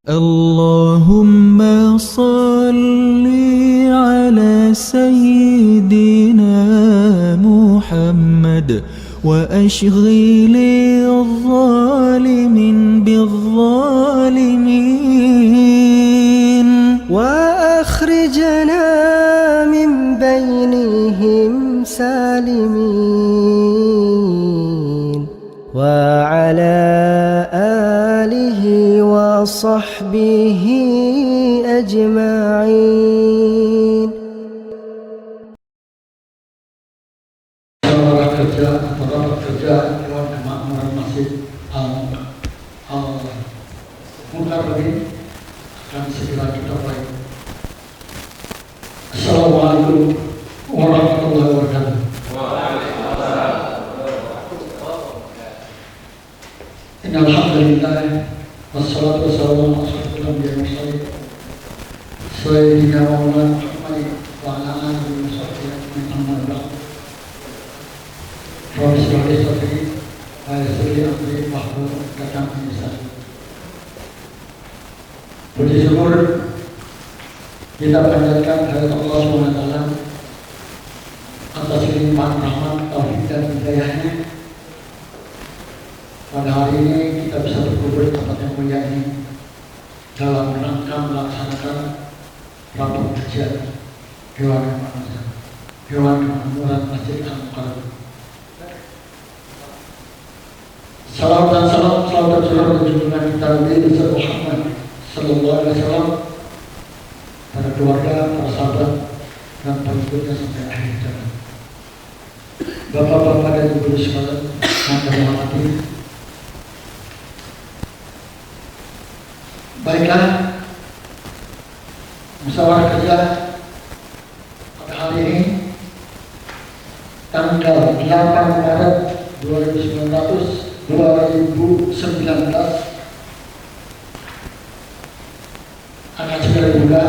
اللهم صل على سيدنا محمد وأشغل الظالمين بالظالمين وأخرجنا من بينهم سالمين وعلى آله وصحبه أجمعين. Para kerja Dewan Kemakmuran Masjid Al-Mukarramin akan segera kita mulai. Assalamualaikum warahmatullahi wabarakatuh. Alhamdulillah wassalatu wassalamu ala asyrofil anbiya'i wal mursalin sayyidina Maulana Muhammad wa ala alihi wa sahbihi ajma'in. Profesor Sofri, Sri Amri Mahmud Kakang Indonesia. Puji syukur kita panjatkan kepada Allah SWT atas limpahan rahmat, taufik dan hidayahnya. Pada hari ini kita bisa berkumpul di tempat yang mulia ini dalam rangka melaksanakan rapat kerja Dewan Kemakmuran Masjid Al-Mukarramin. Salam dan salam selalu tercurah dari junjungan kita Nabi Muhammad Sallallahu Alaihi Wasallam, para keluarga, para sahabat, dan pengikutnya sampai akhir zaman. Bapak-bapak dan ibu sekalian yang kami hormati, baiklah, musyawarah kerja pada hari ini tanggal 8 Maret 2019 akan segera dibuka.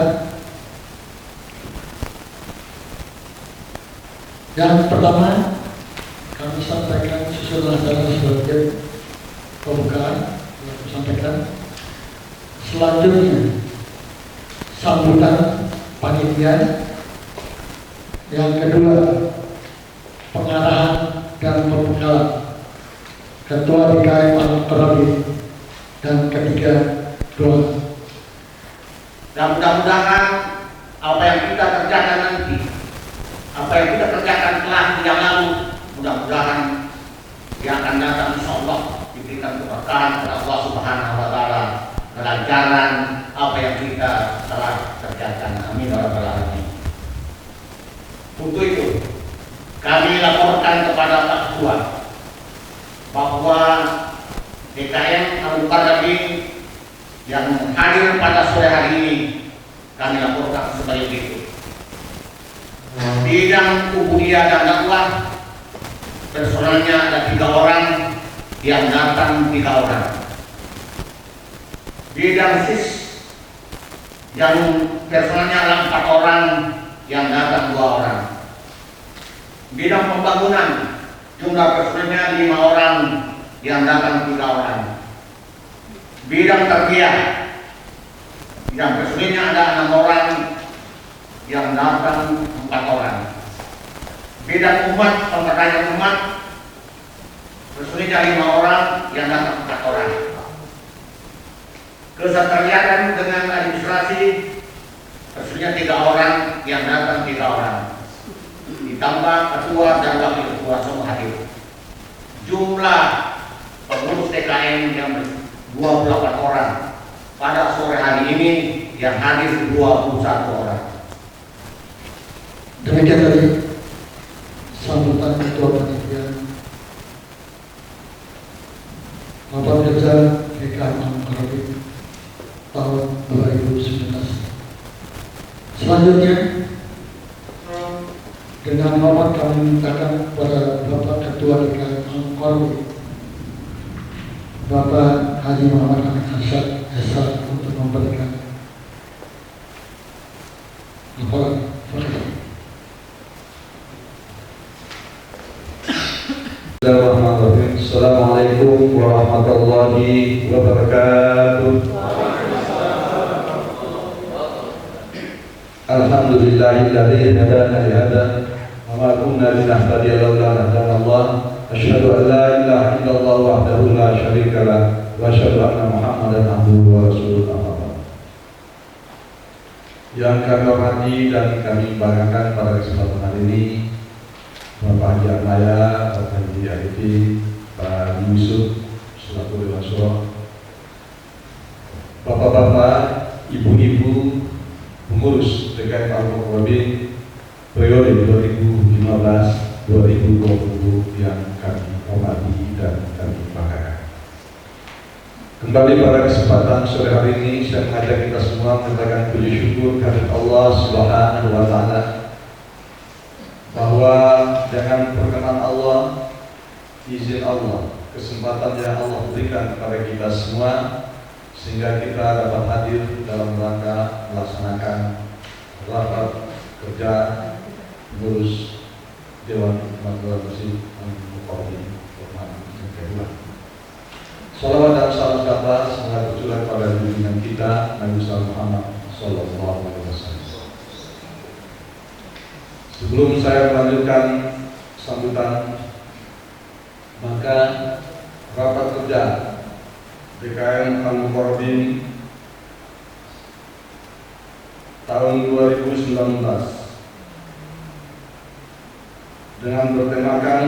Yang pertama kami sampaikan susunan acara sebagai pembukaan yang kami sampaikan. Selanjutnya sambutan panitia. Yang kedua pengarahan dan pembekalan Ketua DKM Al-Mukarramin, dan ketiga doa. Dan mudah-mudahan apa yang kita kerjakan nanti, apa yang kita kerjakan telah yang lalu, mudah-mudahan yang akan datang insyaallah diberikan keberkahan oleh Allah Subhanahu wa taala, kelancaran apa yang kita telah kerjakan. Amin ya rabbal alamin. Untuk itu kami laporkan kepada Pak Ketua bahwa DKM Al-Mukarramin yang hadir pada sore hari ini kami laporkan sebagai berikut. Bidang ubudiyah dan dakwah personalnya ada 3 orang, yang datang 3 orang. Bidang SIS yang personalnya ada 4 orang, yang datang 2 orang. Bidang pembangunan jumlah personelnya 5 orang, yang datang 3 orang. Bidang tarbiyah yang personelnya ada 6 orang, yang datang 4 orang. Bidang umat, pemberdayaan umat, personelnya 5 orang, yang datang 4 orang. Kesekretariatan dengan administrasi personelnya 3 orang, yang datang 3 orang. Ditambah ketua dan wakil ketua semua hadir. Jumlah pengurus TKM yang 28 orang. Pada sore hari ini yang hadir 21 orang. Demikian tadi sambutan ketua panitia rapat kerja DKM Al-Mukarramin tahun 2019. Selanjutnya dengan hormat kami mintakan kepada Bapak Ketua DKM Al-Mukarramin, Bapak Haji Muhammad Amin Arsyad SH, untuk memberikan laporan. Bismillahirrahmanirrahim. Assalamualaikum warahmatullahi wabarakatuh. Alhamdulillahilladzi hadana li hada wa ma kunna linahtadiya laula an hadana Allah. Asyhadu an la ilaha illallah wahdahu la syarika lah wa asyhadu anna Muhammadan abduhu wa rasuluh. Yang kami hormati dan kami banggakan pada kesempatan hari ini, Bapak Haji Armaya, Bapak Haji Arifi, Pak Yusuf selaku Dewan Syuro, Bapak-bapak, Ibu-ibu pengurus DKM Al-Mukarramin periode 2015-2020 yang kami hormati dan kami banggakan. Kembali pada kesempatan sore hari ini, saya mengajak kita semua menyampaikan puji syukur kepada Allah Subhanahu wa Ta'ala, bahwa dengan perkenan Allah, izin Allah, kesempatan yang Allah berikan kepada kita semua, sehingga kita dapat hadir dalam rangka melaksanakan rapat kerja pengurus Dewan Kemakmuran Masjid Al-Mukarramin kedua. Salawat dan salam kata semoga tercurah pada junjungan kita Nabi Muhammad Sallallahu Alaihi Wasallam. Sebelum saya melanjutkan sambutan, maka rapat kerja DKM Al-Mukarramin tahun 2019 dengan bertemakan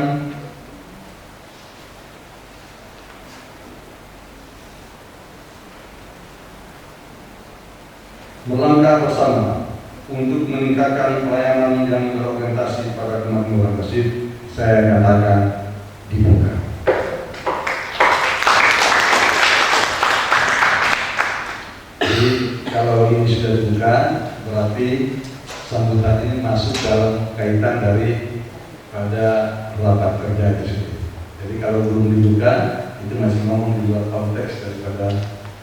melangkah bersama untuk meningkatkan pelayanan yang berorientasi pada kemakmuran masjid, saya nyatakan dibuka. Kalau ini sudah dibuka, berarti sambutan ini masuk dalam kaitan dari pada rapat kerja itu sendiri. Jadi kalau belum dibuka, itu masih ngomong di luar konteks daripada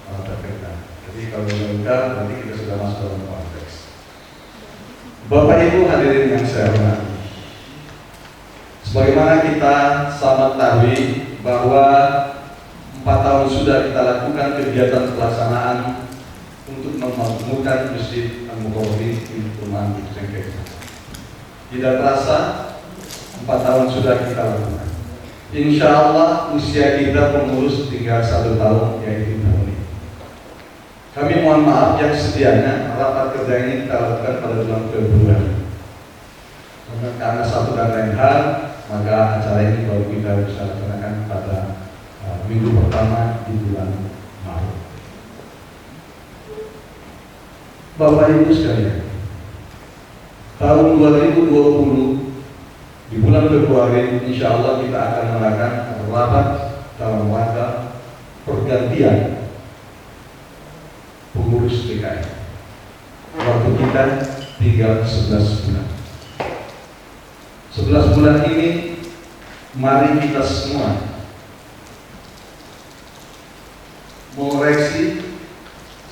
rapat kerja. Jadi kalau dibuka, berarti kita sudah masuk dalam konteks. Bapak Ibu hadirin yang saya hormati, sebagaimana kita sama ketahui bahwa 4 tahun sudah kita lakukan kegiatan pelaksanaan untuk memakmurkan Masjid Al-Mukarramin di Perumahan Cengkeh. Tidak terasa 4 tahun sudah kita lakukan. Insya Allah usia kita pengurus tinggal 1 tahun, yaitu tahun ini. Kami mohon maaf yang sedianya rapat kerja ini kita lakukan pada bulan Februari. Karena satu dan lain hal, maka acara ini baru kita bisa laksanakan pada minggu pertama di bulan Maret. Bapak Ibu sekalian, tahun 2020 di bulan Februari insya Allah kita akan mengadakan rapat dalam rangka pergantian pengurus DKM. Waktu kita tinggal 11 bulan. 11 bulan ini mari kita semua mengoreksi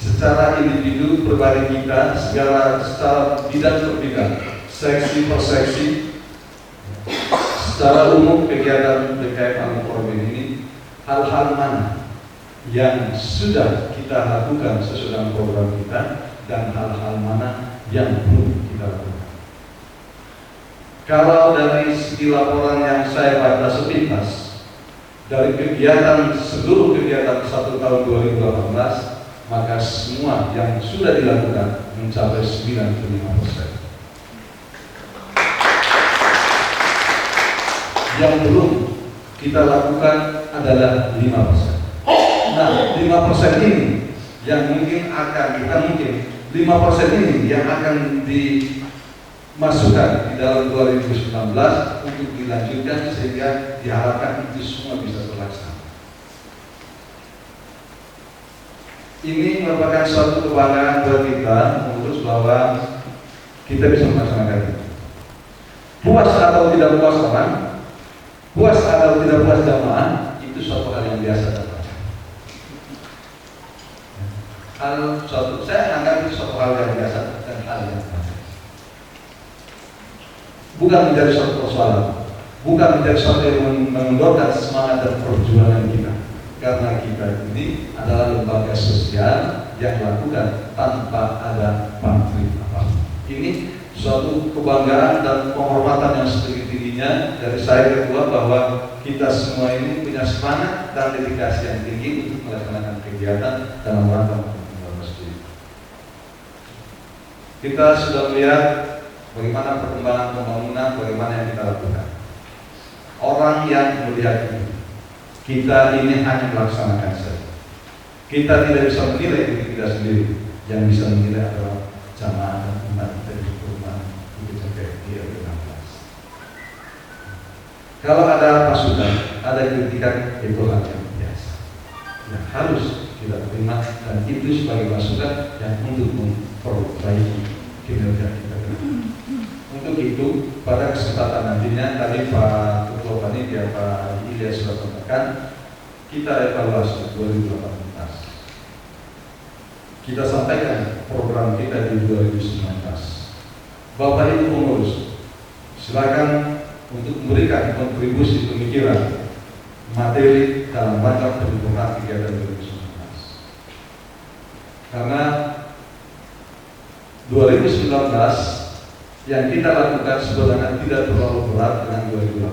secara individu pribadi kita secara bidang per bidang, seksi per seksi, secara umum kegiatan DKM Al-Mukarramin ini, hal-hal mana yang sudah kita lakukan sesuai dengan program kita dan hal-hal mana yang belum kita lakukan. Kalau dari segi laporan yang saya baca sepintas dari kegiatan seluruh kegiatan 1 tahun 2018, maka semua yang sudah dilakukan mencapai 95%. Yang belum kita lakukan adalah 5%. Nah, 5% ini yang mungkin akan kita 5% ini yang akan dimasukkan di dalam 2019 untuk dilanjutkan sehingga diharapkan itu semua bisa terlaksana. Ini merupakan suatu kebanggaan buat kita mengurus bahwa kita bisa melaksanakan itu. Puas atau tidak puas orang, puas atau tidak puas jamaah, itu suatu hal yang biasa dan wajar. Saya anggap itu suatu hal yang biasa dan hal yang wajar. Bukan menjadi suatu persoalan, bukan menjadi suatu yang mengendorkan semangat dan perjuangan kita. Karena kita ini adalah lembaga sosial yang dilakukan tanpa ada pamrih apapun. Ini suatu kebanggaan dan penghormatan yang setinggi-tingginya dari saya kedua bahwa kita semua ini punya semangat dan dedikasi yang tinggi untuk melaksanakan kegiatan dalam rangka pembangunan masjid. Kita sudah melihat bagaimana perkembangan pembangunan, bagaimana yang kita lakukan. Orang yang melihat ini, kita ini hanya melaksanakan saja. Kita tidak bisa menilai diri kita sendiri. Yang bisa menilai adalah jamaah dan umat dari perumahan itu sampai di 16. Kalau ada masukan, ada kritikan, itu hal yang biasa yang harus kita terima, dan itu sebagai masukan yang untuk memperbaiki kinerja kita. Untuk itu, pada kesempatan nantinya tadi Pak Ketua Panitia Pak Ilyas sudah sampaikan, kita evaluasi 2018. Kita sampaikan program kita di 2019. Bapak Ibu pengurus, silakan untuk memberikan kontribusi pemikiran materi dalam rangka penyempurnaan kegiatan 2019. Karena 2019 yang kita lakukan sebenarnya tidak terlalu berat dengan 2018.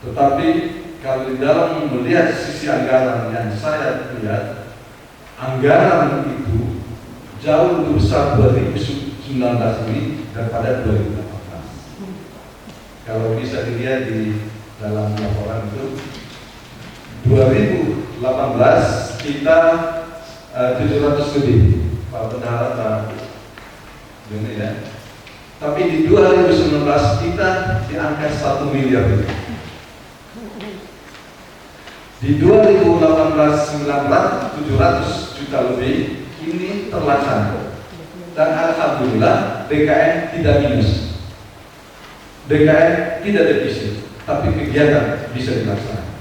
Tetapi kalau di dalam melihat sisi anggaran yang saya lihat, anggaran itu jauh lebih besar 2019 ini daripada 2018. Kalau bisa dilihat di dalam laporan itu, 2018 kita 700 lebih, Pak Bendahara Pak ini ya. Tapi di 2019 kita di angka 1 miliar lebih. Di 2018-19 700 juta lebih ini terlaksana, dan alhamdulillah DKM tidak minus, DKM tidak defisit, tapi kegiatan bisa dilaksanakan.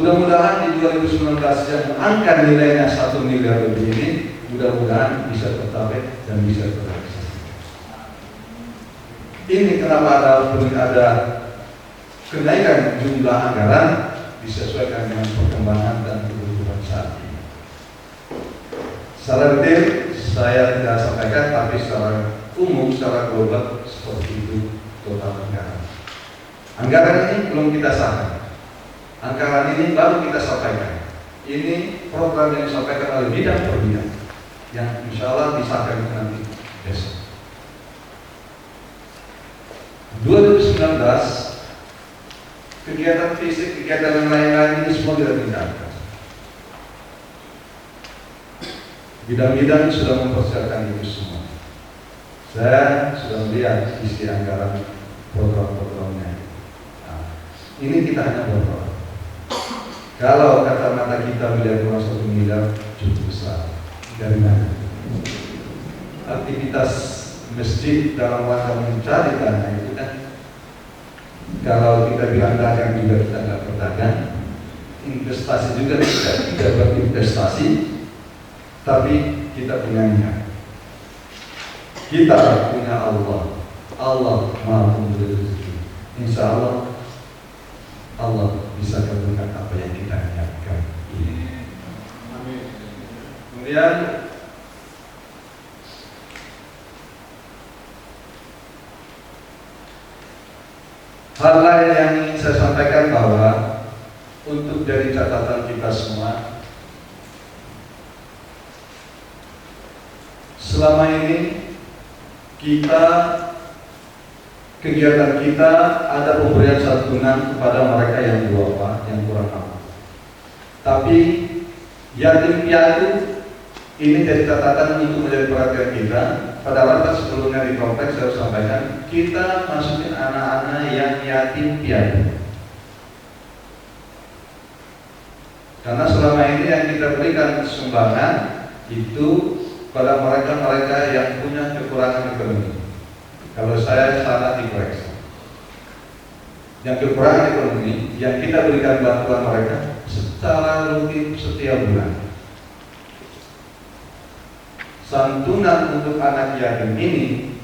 Mudah-mudahan di 2019 yang angka nilainya 1 miliar lebih ini mudah-mudahan bisa tercapai dan bisa terrealisasi. Ini kenapa ada kenaikan jumlah anggaran disesuaikan dengan perkembangan dan kebutuhan saat ini. Secara detail saya tidak sampaikan, tapi secara umum, secara global seperti itu total anggaran. Anggaran ini belum kita sahkan. Anggaran ini baru kita sampaikan. Ini program yang disampaikan oleh bidang per bidang, yang insya Allah disahkan nanti besok. 2019 kegiatan fisik, kegiatan yang lain-lain ini semua tidak ditinggalkan. Bidang-bidang sudah mempersiapkan itu semua. Saya sudah melihat isi anggaran program-programnya. Nah, ini kita hanya berdoa. Kalau kata-kata kita melihat uang 1 miliar cukup besar, dari mana? Aktivitas masjid dalam rangka mencari dana itu kan, kalau kita bilang dagang juga kita nggak berdagang, investasi juga tidak berinvestasi, tapi kita punya niat. Kita punya Allah, Allah Maha Pemberi rezeki. Insya Allah Allah bisa kabulkan apa yang kita niatkan ini. Kemudian hal lain yang ingin saya sampaikan bahwa untuk dari catatan kita semua, selama ini kegiatan kita ada pemberian santunan kepada mereka yang duafa, yang kurang mampu. Tapi yatim piatu ini jadi catatan untuk menjadi perhatian kita. Pada rapat sebelumnya di kompleks saya sampaikan, kita masukin anak-anak yang yatim piatu. Karena selama ini yang kita berikan sumbangan itu pada mereka-mereka yang punya kekurangan ekonomi. Kalau saya salah dikoreksi. Yang kekurangan ekonomi, yang kita berikan bantuan mereka secara rutin setiap bulan. Santunan untuk anak yatim ini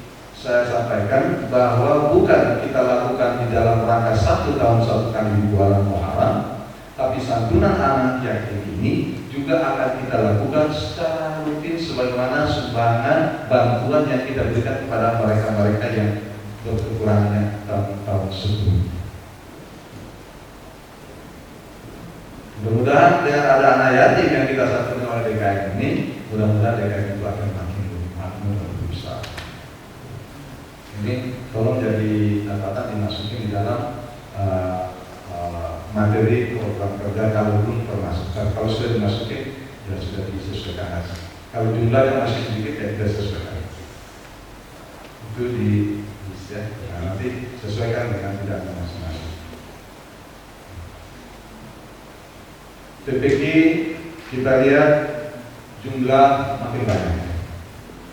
saya sampaikan bahwa bukan kita lakukan di dalam rangka 1 tahun 1 kali di bulan Muharram, tapi santunan anak yatim ini juga akan kita lakukan secara rutin sebagaimana sumbangan bantuan yang kita berikan kepada mereka-mereka yang berkekurangannya tahun sebelumnya. Mudah-mudahan dengan ada anak yatim yang kita santunan oleh DKM ini, mudah-mudahan DKM itu akan makin makmur dan besar. Ini tolong jadi catatan dimasukin di dalam materi program kerja kalau belum termasuk. Kalau sudah dimasukin, ya sudah disesuaikan aja. Kalau jumlahnya masih sedikit, ya kita sesuaikan. Itu ya. Nah, nanti sesuaikan dengan bidangnya masing-masing. TPQ kita lihat jumlah makin banyak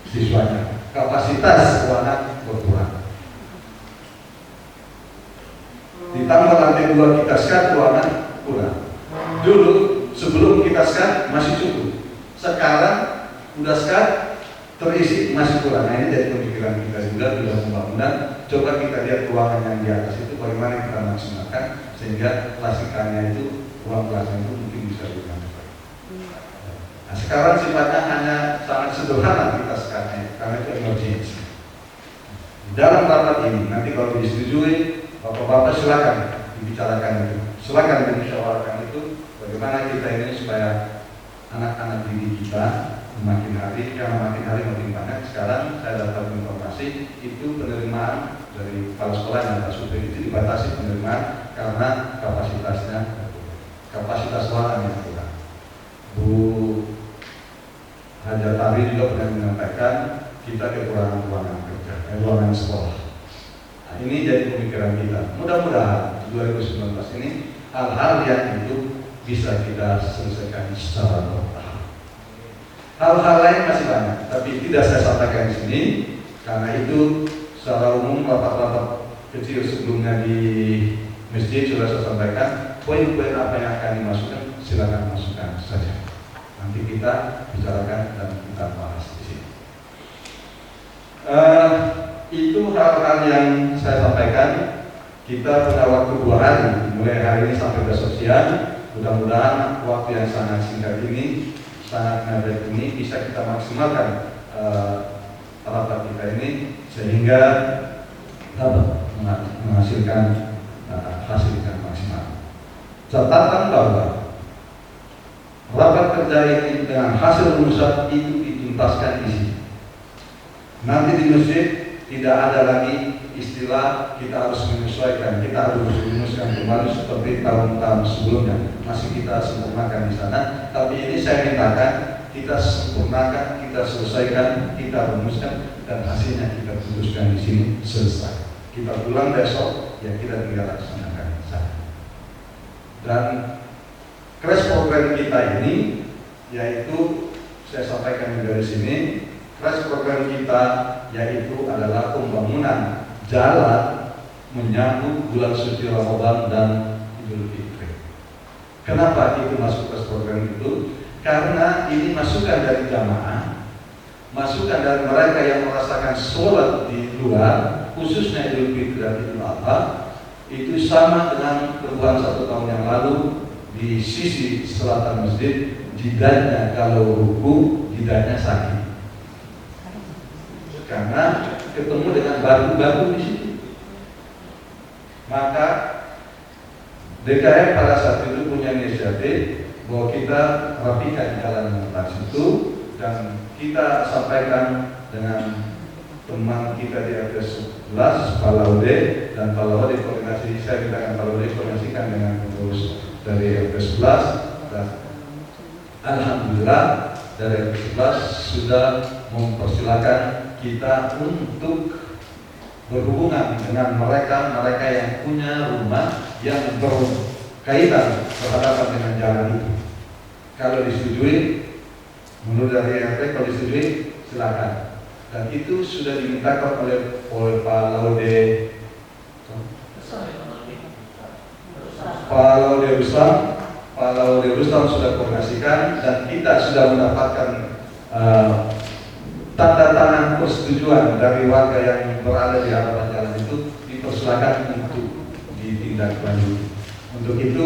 siswanya, kapasitas keuangan berkurang. Ditambah lantai 2 kita sekat keuangan kurang. Dulu sebelum kita sekat masih cukup, sekarang udah sekat terisi masih kurang. Nah, ini dari pemikiran kita juga dalam pembangunan. Coba kita lihat keuangan yang di atas itu bagaimana kita maksimalkan sehingga klasikannya itu uang kelasnya itu mungkin bisa dimanfaatkan. Nah, sekarang sifatnya hanya sangat sederhana kita sekatnya karena itu emergency. Dalam rapat ini nanti kalau disetujui, Bapak-bapak silakan dibicarakan itu, silakan dimusyawarahkan itu bagaimana kita ini supaya anak-anak didik kita makin hari, karena makin hari makin banyak. Sekarang saya dapat informasi itu penerimaan dari kepala sekolah yang Pak itu dibatasi penerimaan karena kapasitas ruangan yang kurang. Bu Hajatari juga pernah menyampaikan kita kekurangan ruangan kerja, ruangan sekolah. Nah, ini jadi pemikiran kita. Mudah-mudahan 2019 ini hal-hal yang itu bisa kita selesaikan secara bertahap. Hal-hal lain masih banyak, tapi tidak saya sampaikan di sini karena itu secara umum rapat-rapat kecil sebelumnya di masjid sudah saya sampaikan. Poin-poin apa yang akan dimasukkan silakan masukkan saja. Nanti kita bicarakan dan kita bahas di sini. Itu hal-hal yang saya sampaikan. Kita punya waktu 2 hari, mulai hari ini sampai besok siang. Mudah-mudahan waktu yang sangat singkat ini, sangat mepet ini bisa kita maksimalkan rapat kita ini sehingga dapat menghasilkan hasil yang maksimal. Catatan bahwa rapat kerja ini dengan hasil rumusan itu dituntaskan di sini. Nanti di masjid tidak ada lagi istilah kita harus menyesuaikan, kita harus merumuskan kembali seperti tahun-tahun sebelumnya. Masih kita sempurnakan di sana, tapi ini saya mintakan kita sempurnakan, kita selesaikan, kita rumuskan dan hasilnya kita putuskan di sini selesai. Kita pulang besok, ya kita tinggal laksanakan di sana. Dan crash program kita ini, yaitu saya sampaikan dari sini, crash program kita yaitu adalah pembangunan jalan menyambut bulan suci Ramadan dan Idul Fitri. Kenapa itu masuk ke program itu? Karena ini masukan dari jamaah, masukan dari mereka yang merasakan sholat di luar, khususnya Idul Fitri dan Idul Adha, itu sama dengan perubahan 1 tahun yang lalu di sisi selatan masjid, jidatnya kalau ruku, jidatnya sakit. Karena ketemu dengan batu-batu di situ. Maka DKM pada saat itu punya inisiatif bahwa kita rapikan jalan atas itu dan kita sampaikan dengan teman kita di RT 11, Pak Laude, dan Pak Laude koordinasi, saya mintakan Pak Laude koordinasikan dengan pengurus dari RT 11 dan alhamdulillah dari RT 11 sudah mempersilahkan kita untuk berhubungan dengan mereka yang punya rumah yang berkaitan berhadapan dengan jalan itu. Kalau disetujui, menurut dari RT kalau disetujui silakan. Dan itu sudah dimintakan oleh Pak Laude, Pak Laude Rustam sudah koordinasikan dan kita sudah mendapatkan tanda tangan persetujuan dari warga yang berada di hadapan jalan itu dipersilakan untuk ditindaklanjuti. Untuk itu,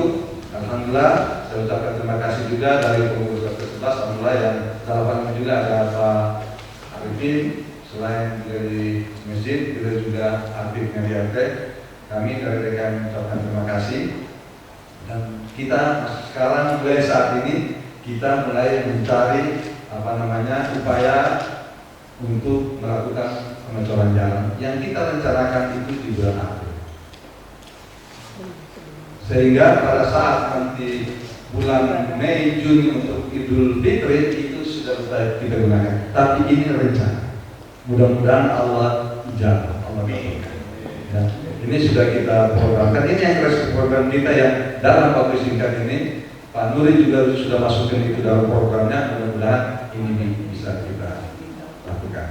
alhamdulillah saya ucapkan terima kasih juga dari pengurus RT 11. Alhamdulillah yang dalam juga ada Pak Arifin, selain dari masjid, kita juga aktif dari RT. Kami dari RTKM mengucapkan terima kasih. Dan kita sekarang mulai saat ini kita mulai mencari upaya untuk melakukan pengecoran jalan yang kita rencanakan itu di bulan April. Sehingga pada saat nanti bulan Mei Juni untuk Idul Fitri itu sudah kita gunakan. Tapi ini rencana. Mudah-mudahan Allah ijabah, Allah berkati. Ya, ini sudah kita programkan. Ini yang program kita yang dalam waktu singkat ini Pak Nuri juga sudah masukin itu dalam programnya. Mudah-mudahan ini bisa kita lakukan.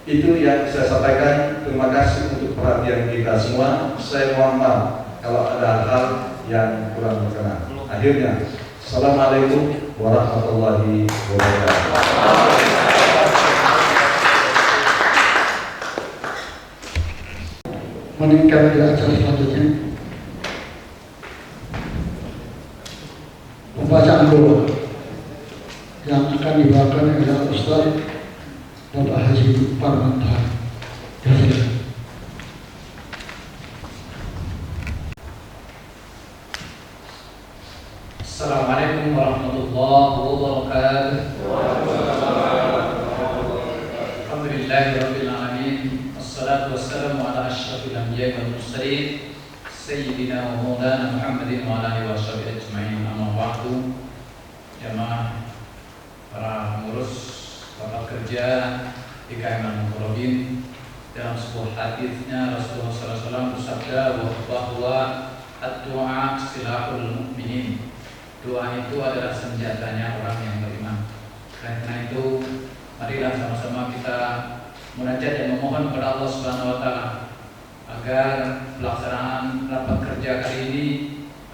Itu yang saya sampaikan. Terima kasih untuk perhatian kita semua. Saya mohon maaf kalau ada hal yang kurang berkenan. Akhirnya, Assalamualaikum warahmatullahi wabarakatuh. Meningkat ke acara selanjutnya, pembacaan doa yang akan dibawakan oleh Ustaz Bapak Haji Parmantar. Assalamualaikum warahmatullahi wabarakatuh. Alhamdulillahirabbil alamin. Wassalatu wassalamu ala asyrafil anbiya'i wal mursalin sayyidina wa maulana Muhammadin wa ala alihi washabihi ajma'in. Amma ba'du. Jamaah para pengurus rapat kerja IKM Al-Muqarrabin, dalam sebuah hadisnya Rasulullah SAW bersabda bahwa ad-du'a silahul mu'minin. Doa itu adalah senjatanya orang yang beriman. Karena itu, marilah sama-sama kita munajat dan memohon kepada Allah Subhanahu wa taala agar pelaksanaan rapat kerja kali ini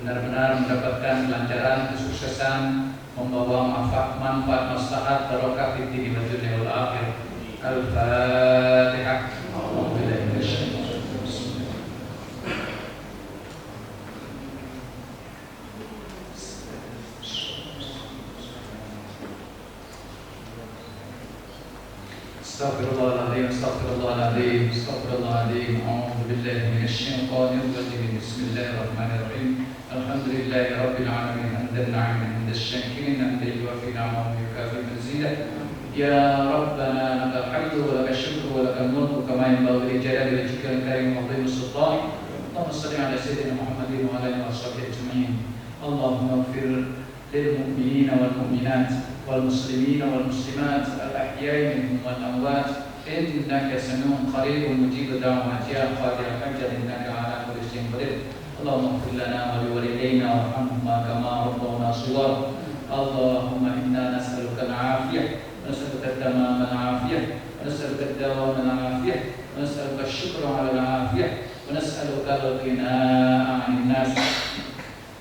benar-benar mendapatkan kelancaran, kesuksesan, membawa manfaat maslahat barokah fi din wa dunya wal akhirah. Al-Fatihah. Astaghfirullahaladzim, astaghfirullahaladzim, astaghfirullahaladzim. A'udzu billahi minasyaitonir rajim. Bismillahirrahmanirrahim. Alhamdulillahi rabbil alamin. Hamdan 'aliman hamdasyakinin, hamdan yuwafi ni'amahu wa yukafi mazidah. Ya Rabbana lakal hamdu wa lakal syukru wa lakal mulku kama yanbaghi li jalali wajhikal karim wa 'azimi sultanik. Allahumma shalli 'ala sayyidina Muhammadin wa 'ala alihi wa sahbihi ajma'in. Allahumma ighfir lil mu'minina wal mu'minat والمسلمين والمسلمات الأحياء منهم والأموات إنك سميع قريب مجيب دعوات يا قادر الحجة إنك على كل شيء قدير. اللهم اغفر لنا ولوالدينا وارحمهما كما ربونا صغارا. اللهم إنا نسألك العافية ونسألك التمام العافية ونسألك الدوام العافية ونسألك الشكر على العافية ونسألك الغناء عن الناس.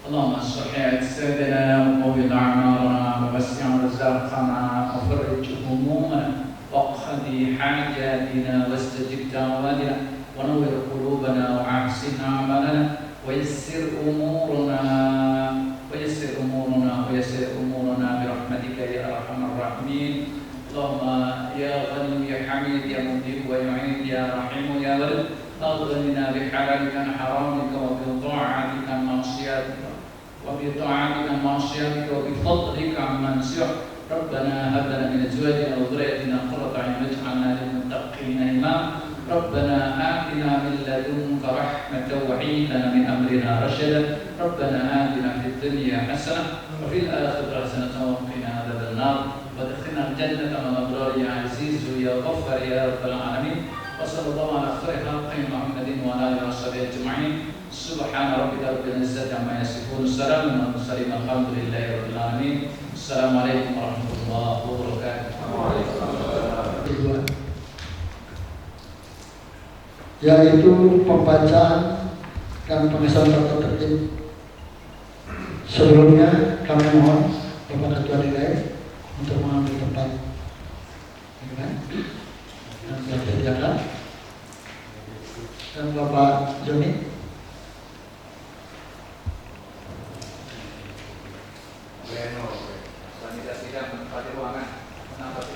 اللهم اصلح اجسادنا وقوي اعمارنا ووسع رزاقنا وفرج همومنا واقض حاجاتنا واستجب دعواتنا ونور قلوبنا واحسن اعمالنا ويسر امورنا برحمتك يا ارحم الراحمين. اللهم يا غني يا حميد يا مجيب ويعين يا رحيم يا ولد اغننا بحلالك عن حرامك وبطاعتك عن معصيتك وبفضلك عمن سواك. ربنا هب لنا من ازواجنا وذريتنا قرة اعين واجعلنا للمتقين اماما. ربنا آتنا من لدنك رحمة وهيئ لنا من امرنا رشدا. ربنا آتنا في الدنيا حسنة وفي الآخرة حسنة وقنا عذاب النار وادخلنا الجنة مع الأبرار يا عزيز يا غفار يا رب العالمين. وصلى الله على خير خلق محمد وعلى آله وصحبه أجمعين. سبحان ربك رب العزة عما يصفون. السلام على المرسلين الحمد لله رب العالمين. السلام عليكم ورحمة الله وبركاته. Yaitu pembacaan dan pengesahan tata tertib. Sebelumnya kami mohon Bapak Ketua DKM untuk mengambil tempat. Dan saya silakan. Dan Bapak Joni.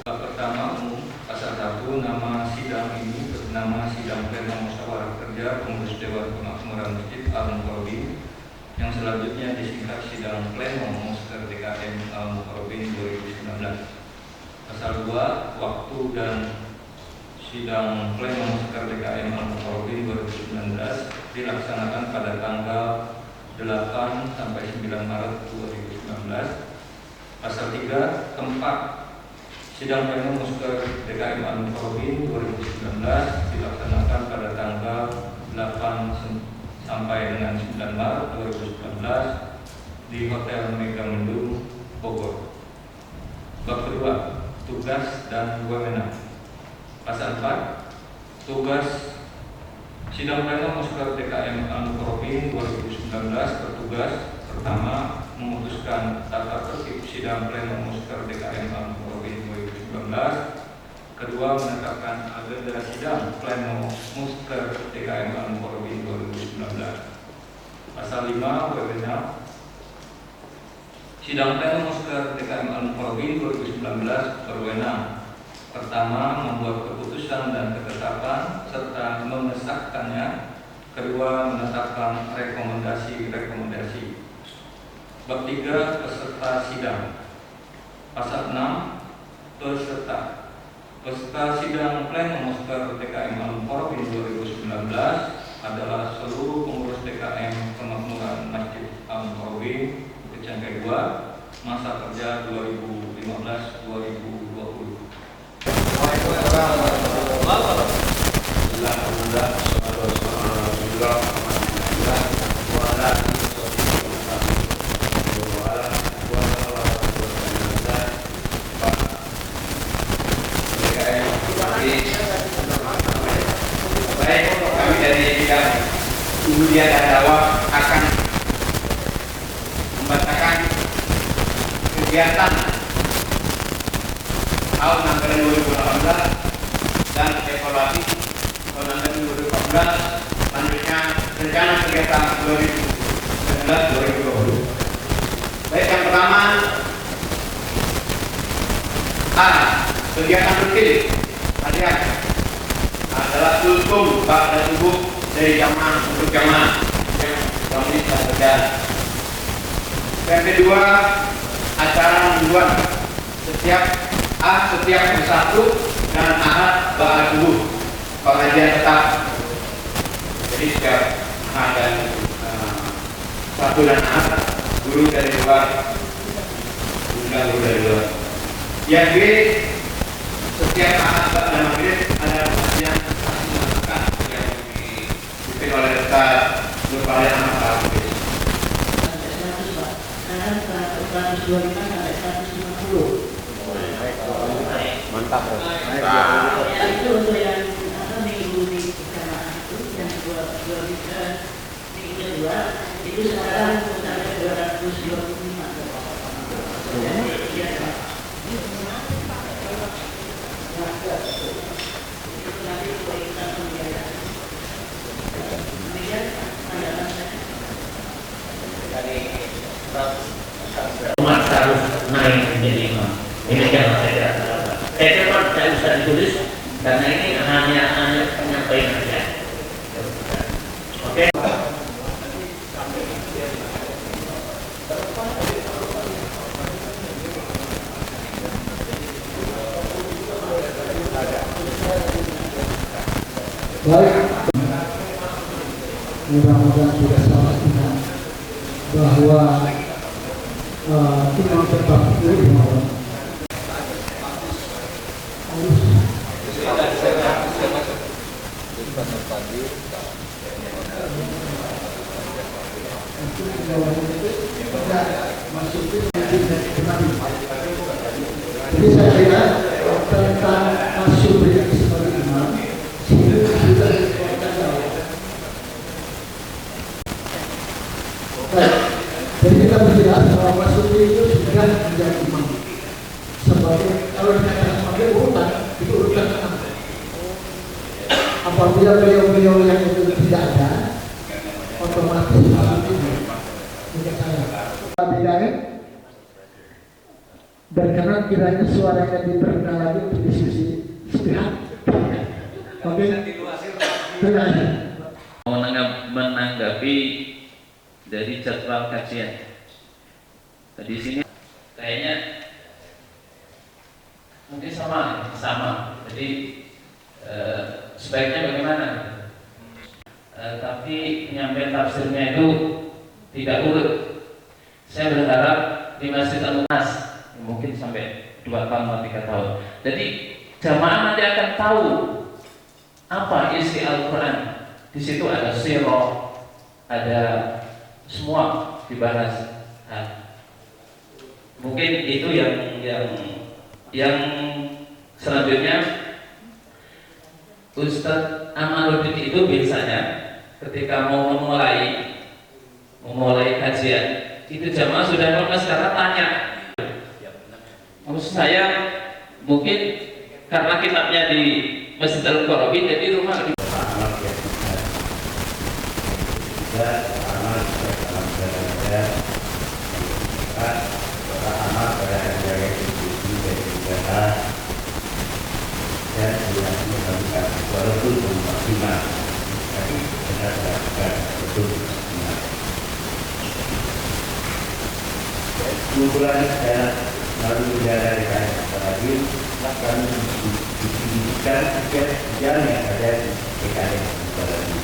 Pertama umum pasal 1 nama sidang ini bernama sidang pleno musyawarah kerja pengurus Dewan Pemakmuran Masjid Al-Mukarrabin, yang selanjutnya disingkat sidang pleno Musker DKM Al-Mukarrabin 2019. Pasal 2 waktu dan sidang pleno Musker DKM Al-Mukarrabin 2019 dilaksanakan pada tanggal 8 sampai 9 Maret 2019. Pasal 3 tempat sidang pleno Musker DKM Al-Mukarrabin 2019 dilaksanakan pada tanggal 8 sampai dengan 9 Maret 2019 di Hotel Megamendung, Bogor. Bab kedua, tugas dan wewenang. Pasal 4, tugas sidang pleno Musker DKM Al-Mukarrabin 2019 bertugas pertama memutuskan tata tertib sidang pleno Musker DKM Al-Mukarrabin 2019, kedua menetapkan agenda sidang pleno Musker DKM Al-Mukarrabin 2019. Pasal 5, wewenang. Sidang pleno Musker DKM Al-Mukarrabin 2019 berwenang pertama membuat keputusan dan ketetapan serta mengesahkannya, kedua menetapkan rekomendasi-rekomendasi. Bab 3, peserta sidang. Pasal 6, peserta. Peserta sidang pleno Musker DKM Al-Mukarrabin 2019 adalah seluruh pengurus DKM Pemakmuran Masjid Al-Mukarrabin Kecangkai 2 masa kerja 2015-2020. Baik, kami dari bidang Kemudian Dakwah akan membacakan kegiatan tahun anggaran 2018 dan evaluasi tahun anggaran 2018, selanjutnya rencana kegiatan 2019-2020. Baik, yang pertama A. Kegiatan rutin harian adalah kultum ba'da subuh dari jamaah untuk jamaah yang selama ini sudah berjalan. Yang kedua, acara mingguan setiap bersatu dan Ahad ba'da subuh, pengajian tetap. Jadi setiap Ahad dan Sabtu dan Ahad guru dari luar, bukan guru dari luar. Yang B, setiap Ahad ba'da maghrib ada pengajian yang dipimpin oleh Ustaz Nurbayan Ahmad Al-Hafiz. Sekarang 125 sampai 150. Mantap. Ya, itu untuk yang minggu jamaah itu, yang dua minggu kedua itu sekarang sampai 225. Umat harus naik menjadi imam. Ini yang saya cepat saya bisa ditulis karena ini hanya penyampaian saja. Oke. Baik, mudah-mudahan sudah salah ingat bahwa imam tetap itu imam jadi saya kira tentang masuk sebagai imam jadi kita berjelas bahwa Mas Supri itu sudah menjadi imam sebagai, kalau dikatakan sebagai urutan apabila beliau-beliau yang itu tidak ada, otomatis tidak saya bedanya. Berkenan kiranya suaranya diberikan lagi untuk diskusi sepihak. Oke. Menanggapi dari jadwal kajian. Di sini kayaknya mungkin sama. Jadi sebaiknya bagaimana? Tapi penyampaian tafsirnya itu tidak urut. Saya berharap di Masjid Al-Nas mungkin sampai 2 tahun atau 3 tahun. Jadi jamaah nanti akan tahu apa isi Al-Quran. Di situ ada sirah, ada semua dibahas. Nah, mungkin itu yang selanjutnya. Ustadz Amaluddin itu biasanya ketika mau memulai kajian itu jamaah sudah lepas karena tanya. Maksud saya mungkin karena kitabnya di Masjid Al-Qarabi jadi rumah lebih walaupun maksimal, tapi kita lakukan betul maksimal. Kumpulan saya lalu berada di kawasan lagi, akan didistribusikan tiket jalan yang ada di PKN lagi.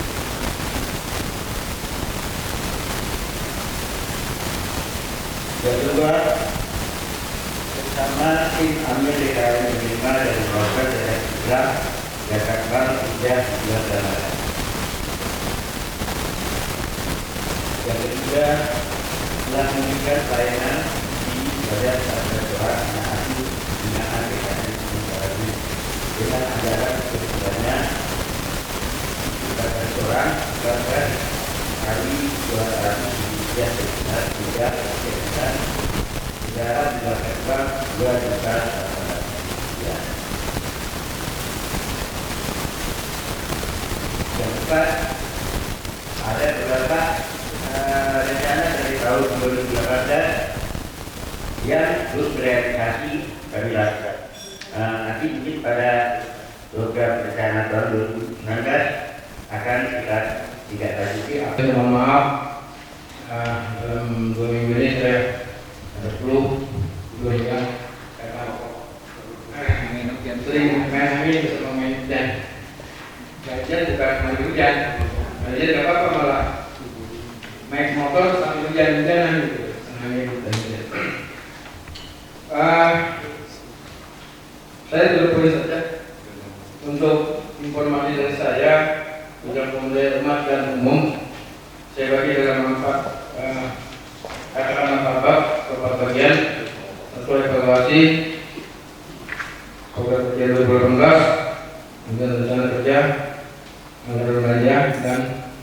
Yang kedua, bersama tim ambil DKM menerima dari warga daerah Islam Jakarta sudah dilaksanakan. Yang ketiga, telah memberikan pelayanan di Badan Sarjana Anak Binaan PKN Lagi dengan anggaran sebanyak 400 orang bahkan kali 200 sekitar 3 sekitar secara dilakukan 2 juta ya. Yang keempat, ada beberapa rencana dari tahun 2018 yang terus berealisasi kami lakukan. Nanti mungkin pada program rencana tahun 2019 akan kita tidak lanjuti. Mohon maaf, dalam 2 minggu ini saya ada flu yang sering main angin bersama main hujan. Gajian bukan mandi hujan, gajian gak apa-apa malah naik motor sambil hujan-hujanan gitu, senangnya hujan-hujan. Saya dulu poin saja untuk informasi dari saya, bukan pemuda umat dan umum. Saya bagi dalam manfaat katakanlah beberapa bagian untuk evaluasi program kerja 2018, kemudian rencana kerja, anggaran belanja dan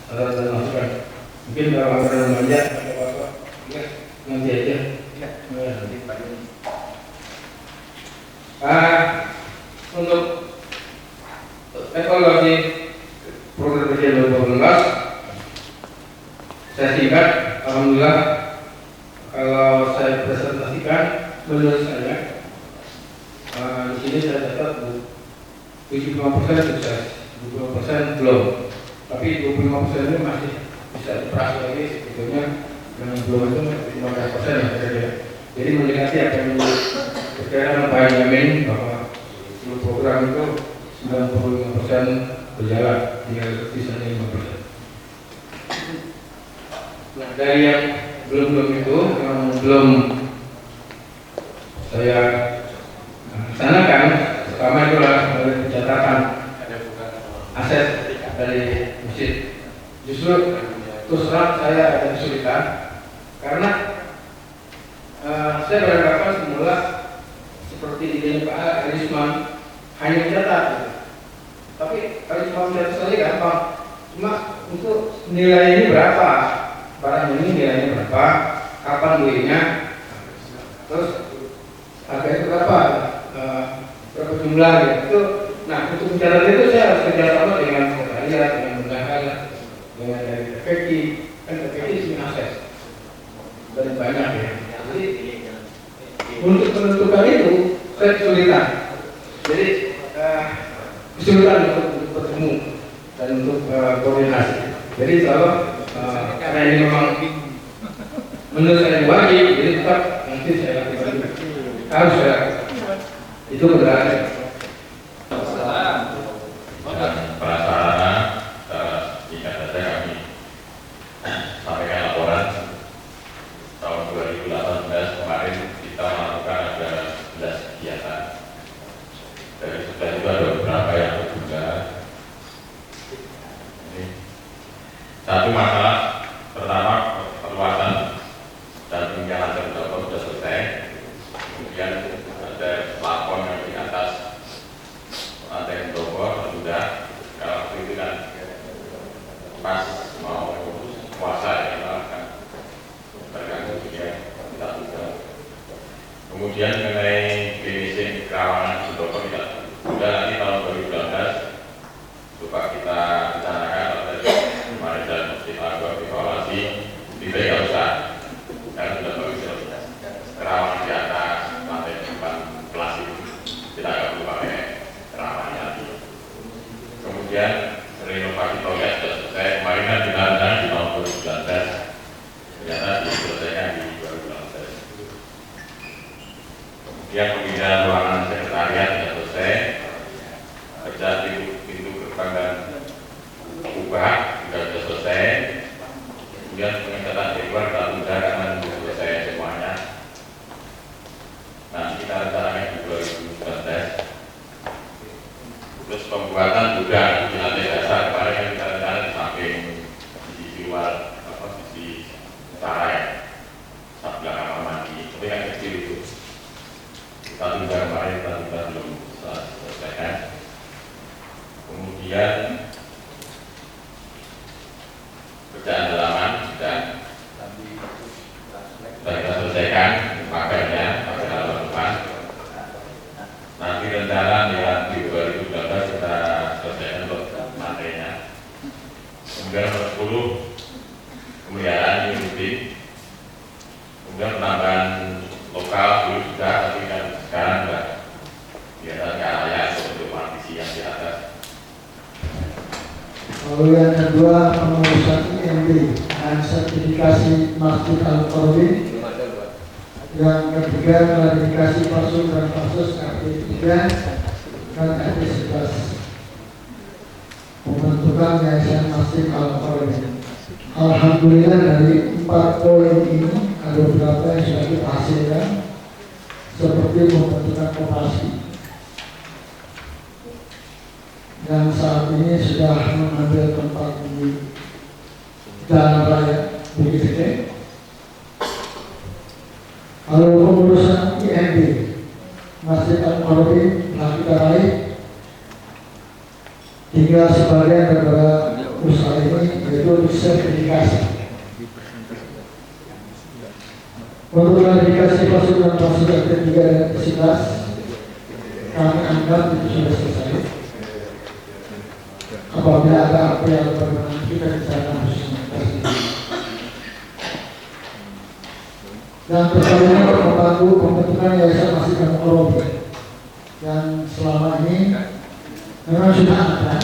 saran dan masukan. Mungkin kalau anggaran belanja ada apa-apa, ya nanti aja. Untuk evaluasi program kerja 2018, saya singkat, alhamdulillah kalau saya presentasikan menurut saya di sini saya catat 75% sukses, 20% belum, tapi 25% ini masih bisa diperas lagi sebetulnya dengan belum itu 15% ya kira-kira. Jadi mendekati apa yang perkiraan Pak Yamin bahwa seluruh program itu 95% berjalan, tinggal sisanya 5%. Nah, dari yang belum itu, yang belum saya laksanakan, pertama itulah pencatatan aset dari masjid. Justru terus terang saya ada kesulitan karena saya beranggapan semula seperti idenya Pak Arisman hanya mencatat, gitu. Tapi Arisman mencatat saja gampang. Cuma untuk nilai ini berapa, barang ini nilainya berapa, kapan belinya, terus harga itu berapa, berapa jumlah gitu. Nah untuk mencatat itu saya harus kerjasama dengan sekretariat, dengan bendahara, dengan dari TPQ, kan TPQ sering akses dan banyak ya. Jadi untuk menentukan itu saya kesulitan. Jadi kesulitan untuk bertemu dan untuk koordinasi. Jadi kalau karena ini memang menurut saya wajib, jadi tetap nanti saya lakukan harus saya itu benar. Dan prasarana singkat saja kami sampaikan laporan tahun 2018 kemarin kita melakukan ada 11 kegiatan. Dari 11 itu ada beberapa yang tertunda. Ini satu masalah pertama perluasan dan tinggal terdapat sudah selesai. Kemudian ada plafon yang di atas lantai toko sudah, kalau waktu itu kan pas mau puasa ya kita akan terganggu ya kita sudah. Kemudian mengenai finishing kerawanan di toko kita sudah nanti tahun 2019 coba kita rencanakan kemarin dan kita evaluasi tidak ya usah karena sudah bagus kerawanan di atas lantai depan kelas itu kita nggak perlu pakai kerawannya lagi. Kemudian renovasi toilet sudah selesai kemarin kan kita rencana di tahun 2019 ternyata diselesaikan di 2018. Kemudian pemindahan ruangan sekretariat sudah selesai, kerja pintu gerbang dan kubah juga sudah selesai. Kemudian pengecatan di luar kita tunda karena sudah selesai semuanya. Nah kita rencanakan di 2019. Terus pembuatan juga di lantai dasar kemarin yang kita rencana di samping di sisi luar sisi utara ya, sebelah kamar mandi, tapi yang kecil itu kita tunda kemarin, kita tunda belum selesai. Kemudian kerjaan halaman sudah kita selesaikan pagarnya, pagar halaman depan. Nanti rencana di 2019 kita selesaikan untuk materinya. Kemudian nomor 10 pemeliharaan rutin. Kemudian penambahan lokal dulu sudah, tapi kan sekarang sudah biasa nggak layak untuk partisi yang di atas. Lalu yang kedua pengurusan IMB dan sertifikasi Masjid Al-Qarbi. Yang ketiga klarifikasi kasus dan kasus RT 3 dan RT 11 pembentukan Yayasan Masjid Al-Qarbi. Alhamdulillah dari 4 poin ini ada beberapa yang sudah kita hasilkan, seperti pembentukan koperasi yang saat ini sudah mengambil tempat di Jalan Raya Bukit Gede. Lalu pengurusan IMB Masjid Al-Qarbi telah kita raih, tinggal sebagian daripada usaha ini yaitu sertifikasi. Untuk klarifikasi pasukan pasukan T3 dan T11 kami anggap itu sudah selesai. Apabila ada apa yang berkenan kita bisa khusus. Dan pertama membantu pembentukan Yayasan Masjid Al-Qarbi yang selama ini memang sudah ada,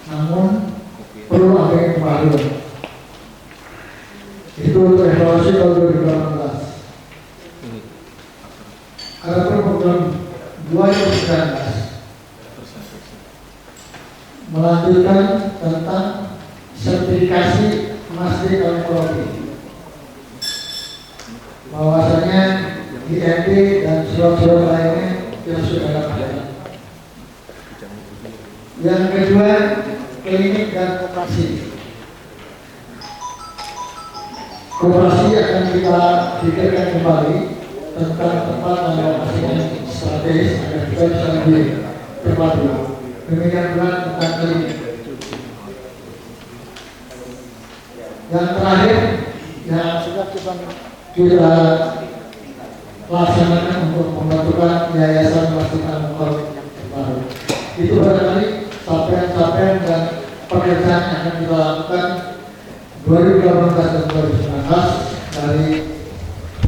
namun perlu ada yang baru. Itu untuk evaluasi tahun 2018. Ada program 2019 melanjutkan tentang sertifikasi Masjid Al-Qarbi, bahwasanya IMB dan surat-surat lainnya yang sudah ada. Yang kedua, klinik dan koperasi. Koperasi akan kita pikirkan kembali tentang tempat dan lokasi yang strategis agar kita bisa lebih terpadu. Demikian pula tentang klinik. Yang terakhir yang sudah kita laksanakan untuk pembentukan Yayasan Masjid Al-Qarbi baru. Itu barangkali capaian-capaian dan pekerjaan yang akan kita lakukan 2018 dan 2019 dari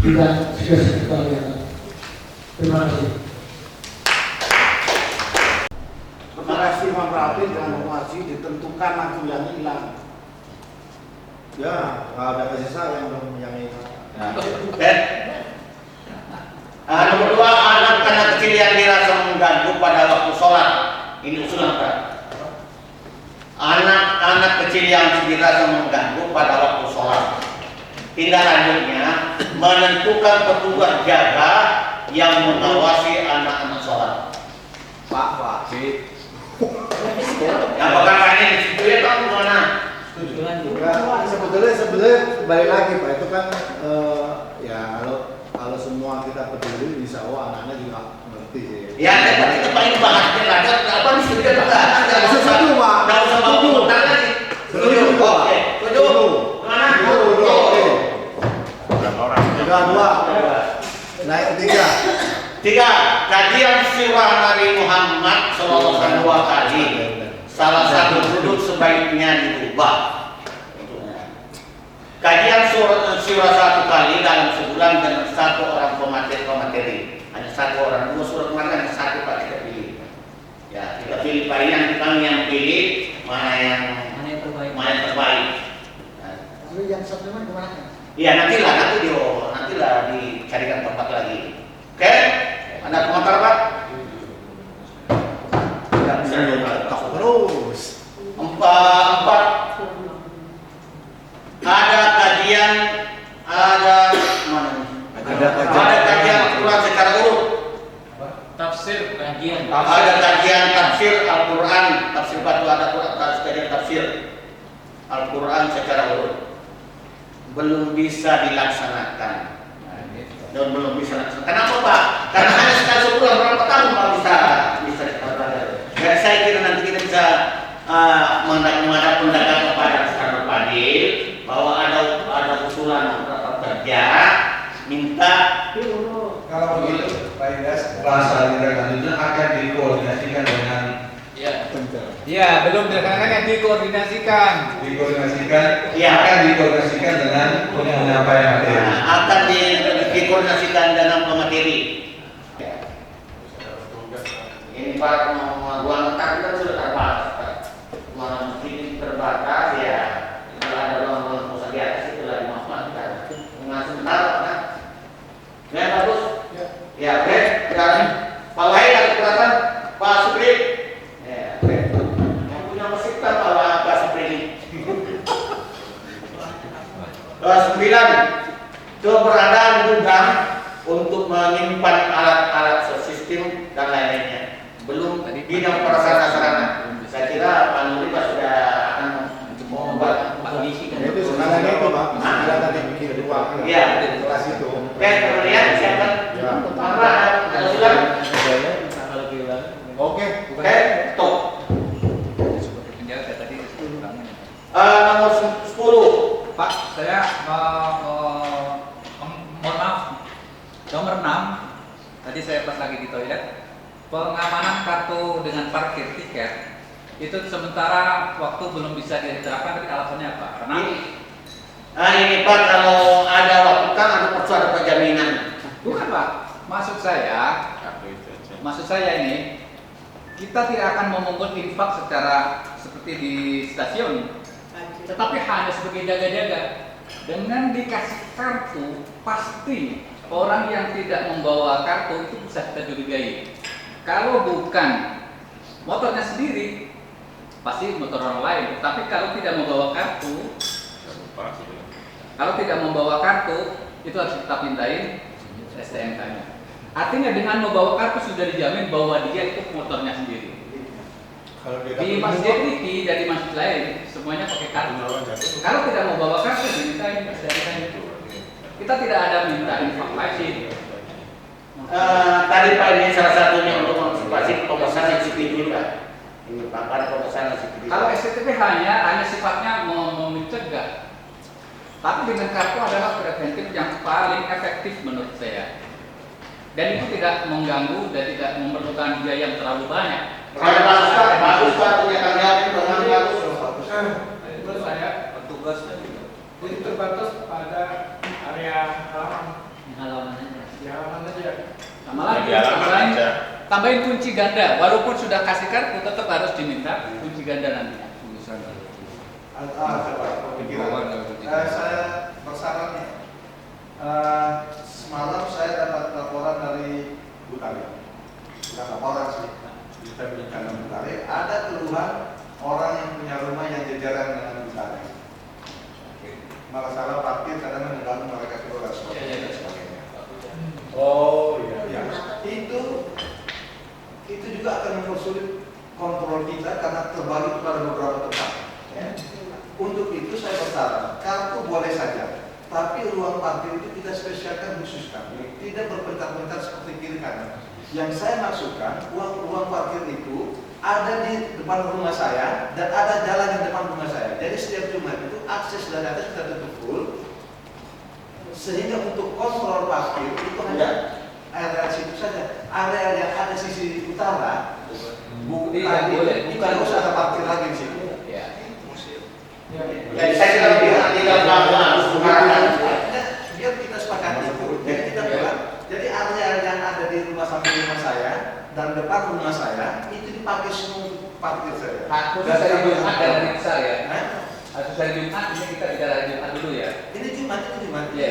bidang sekretariat. Terima kasih. Terima kasih Pak Pratin dan Pak Haji, ditentukan lagu yang hilang. Ya, ada kasih sayang dong yang ini. Nomor 2, anak-anak kecil yang dirasa mengganggu pada waktu sholat. Ini usulan Pak. Anak-anak kecil yang dirasa mengganggu pada waktu sholat. Tindak lanjutnya, menentukan petugas jaga yang mengawasi anak-anak sholat. Pak Wahid. Yang bakal ini di situ ya Pak, gimana? Ya, sebetulnya kembali lagi Pak, itu kan ya kalau semua kita peduli, insya Allah anak-anak juga ngerti sih. Ya, tapi itu paling bahasnya lanjut, apa di situ kan Pak? Nggak usah Pak. Nggak usah bawa komentar lagi. Setuju? Oke. Setuju? Mana? Oke. Berapa orang? 2. Naik 3. 3. Kajian sirah Nabi Muhammad SAW 2 kali. Salah satu duduk sebaiknya dirubah. Kajian sirah 1 kali dalam sebulan dengan 1 orang pemateri. Hanya 1 orang. 2 surat kemarin hanya 1 Pak kita pilih. Ya, kita pilih Pak yang pilih mana yang terbaik. Lalu yang satu teman kemana? Iya nantilah dicarikan tempat lagi. Oke? Ada komentar Pak? Tidak bisa Terus. 4. Ada kajian, ada mana? Ada kajian Al-Quran secara urut. Tafsir kajian. Ada kajian tafsir Al-Quran, tafsir batu, ada kajian tafsir Al-Quran secara urut. Belum bisa dilaksanakan. Dan belum bisa dilaksanakan. Kenapa Pak? Karena hanya sekali sebulan, berapa tahun Pak bisa dilaksanakan. Dan saya kira nanti kita bisa menghadap pendapat kepada Ustaz Fadil bahwa ada usulan rapat kerja minta. Kalau begitu, Pak Idas, bahasa tindak lanjutnya akan dikoordinasikan dengan belum dilaksanakan, dikoordinasikan. Akan dikoordinasikan dengan penyampaian materi. Akan dikoordinasikan dengan pemateri. Ini Pak, ruang kan sudah terbatas. Ruang ini terbatas ya. Kalau ada ruang pusat di atas itu lagi maaf kita sebentar Pak. Ya bagus. Ya oke. Dan Pak Wahid ada keberatan, Pak Supri. Ya oke. Yang punya mesin Pak Supri. 9. Keberadaan gudang untuk menyimpan alat-alat sistem dan lain-lainnya. Belum bidang prasarana. Saya kira Pak Nuri Pak sudah akan membuat Itu sekarang itu Pak. Kita tadi bikin 2. Iya. Kelas itu. Oke, kemudian siapkan. Apa? Silakan. Oke. Oke, top. Nomor 10. Pak, saya mohon maaf. Nomor 6. Tadi saya pas lagi di toilet. Pengamanan kartu dengan parkir tiket itu sementara waktu belum bisa diterapkan, tapi alasannya apa? Karena ini Pak, kalau ada waktu kan ada persoalan penjaminan. bukan Pak, maksud saya ini kita tidak akan memungut infak secara seperti di stasiun, tetapi hanya sebagai jaga-jaga. Dengan dikasih kartu, pasti orang yang tidak membawa kartu itu bisa kita curigai. Kalau bukan motornya sendiri, pasti motor orang lain. Tapi kalau tidak membawa kartu, itu harus kita pindahin STNK-nya. Artinya dengan membawa kartu sudah dijamin bahwa dia itu motornya sendiri. Di masjid ini dan di masjid lain semuanya pakai kartu. Kalau tidak membawa kartu, dimintain STNK itu. Kita tidak ada minta informasi. Tadi Pak ini salah satunya untuk mengantisipasi pemesanan CCTV dulu Pak. Ini Pak, ada pemesanan CCTV. Kalau SCTV hanya sifatnya mencegah. Tapi dengan kartu adalah preventif yang paling efektif menurut saya. Dan itu tidak mengganggu dan tidak memerlukan biaya yang terlalu banyak. Bagus Pak, punya tanggung jawab bagus. Terus saya petugasnya juga. Jadi terbatas pada area halaman aja. Sama lagi, tambahin kunci ganda. Walaupun sudah kasih kartu, tetap harus diminta kunci ganda nanti. Saya bersyarat nih. Semalam saya dapat laporan dari Butari. Bukan laporan sih. Kita berikan dengan Butari. Ada keluhan orang yang punya rumah yang jajaran dengan Butari. Masalah parkir kadang mengganggu mereka keluar dan sebagainya. Oh iya. Itu juga akan mempersulit kontrol kita karena terbagi kepada beberapa tempat. Ya. Untuk itu saya bersaran, kartu boleh saja, tapi ruang parkir itu kita spesialkan khususkan, tidak berpencar-pencar seperti kiri kanan. Yang saya maksudkan, ruang parkir itu ada di depan rumah saya dan ada jalan di depan rumah saya. Jadi setiap Jumat itu akses dari atas kita tutup full, sehingga untuk kontrol parkir itu hanya area situ saja. Area yang ada sisi utara, bukan usah ada parkir lagi di situ. Jadi saya tidak harus biar kita sepakati itu. Jadi kita bilang, jadi area yang ada di rumah samping rumah saya dan depan rumah saya itu dipakai semua untuk parkir saja. Khusus dari Jumat dan hari besar ya. Khusus dari Jumat ini kita bicara hari Jumat dulu ya. Ini Jumat. Iya.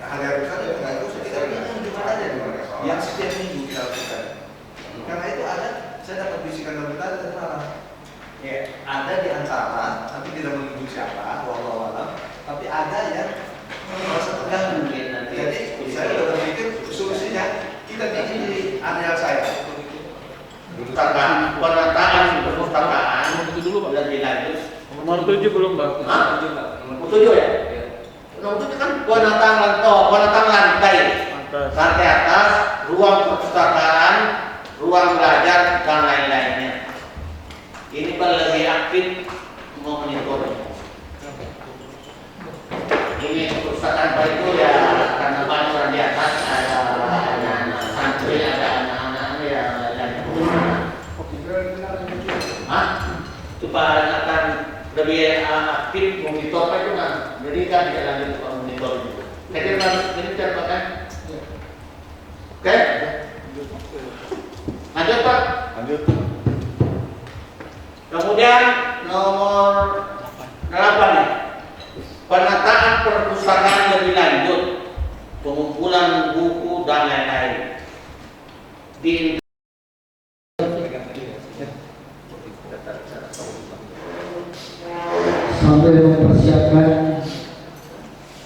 Hari besar itu nggak itu kita bilang Jumat aja dulu. Yang setiap minggu kita lakukan. Karena itu ada, saya dapat bisikan dari tadi malam. Ya, ada di antara, tapi tidak menyebut siapa, wallahualam, tapi ada yang merasa terganggu. Jadi saya sudah berpikir solusinya kita bikin di area saya. Perpustakaan, penataan perpustakaan itu dulu Pak. Lebih lanjut. Nomor 7 belum Pak. Nomor 7 ya? Nomor 7 kan penataan lantai. Lantai atas, ruang perpustakaan, ruang belajar dan lain-lainnya. Ini lebih aktif memonitor. Ini perpustakaan Pak itu ya karena banyak orang di atas, ada anak-anak santri, ada anak-anak yang supaya akan lebih aktif monitor Pak itu kan. Jadi kan tidak lanjut ke monitor itu. Saya kira harus ini kan. Oke? Lanjut Pak. Lanjut. Kemudian nomor 8 nih, penataan perpustakaan lebih lanjut, pengumpulan buku dan lain-lain. Sampai mempersiapkan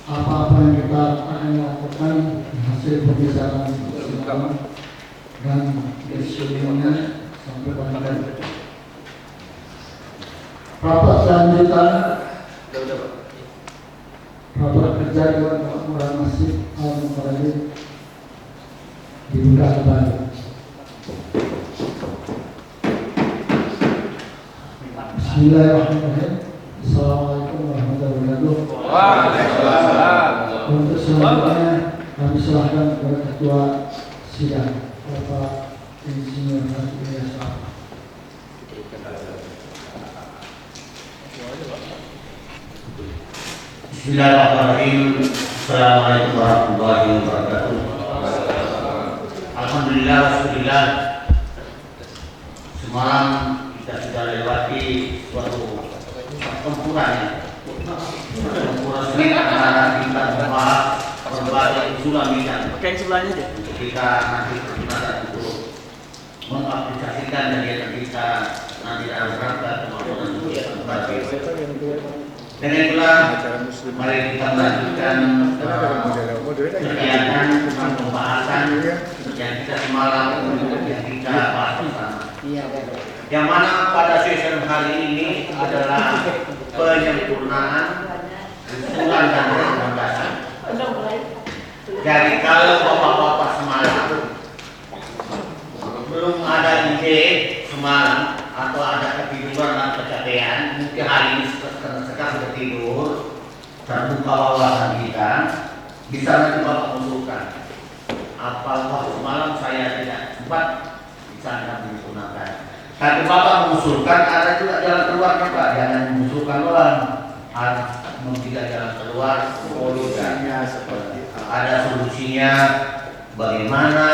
apa-apa yang kita akan lakukan hasil pembicaraan bersama dan diskusinya sampai pada rapat selanjutnya. Rapat kerja Dewan Makmuran Masjid Al-Mukarrabin dibuka kembali. Bismillahirrahmanirrahim. Assalamualaikum warahmatullahi wabarakatuh. Waalaikumsalam. Untuk selanjutnya kami serahkan kepada Ketua Sidang Bapak Insinyur Haji Yasar. Bismillahirrahmanirrahim. Assalamualaikum warahmatullahi wabarakatuh. Alhamdulillah, alhamdulillah. Semalam kita sudah lewati suatu pertempuran antara kita membahas berbagai usulan bidang. Oke, sebelahnya aja. Untuk kita nanti berbicara untuk mengaplikasikan kegiatan kita nanti dalam rangka kemampuan untuk berbagai. Dengan itulah mari kita melanjutkan kegiatan tentang pembahasan yang kita semalam yang kita bahas bersama. Yang mana pada sesi hari ini adalah penyempurnaan usulan dan rekomendasi. Jadi kalau bapak-bapak semalam belum ada ide semalam atau ada ketiduran dan kecapean, mungkin hari ini sekarang tertidur terbuka wawasan kita, bisa nanti bapak usulkan apa waktu semalam saya tidak sempat bisa digunakan. Tapi Bapak mengusulkan ada juga jalan keluarnya Pak, jangan mengusulkan doang. Tidak jalan keluar, solusinya seperti ada solusinya bagaimana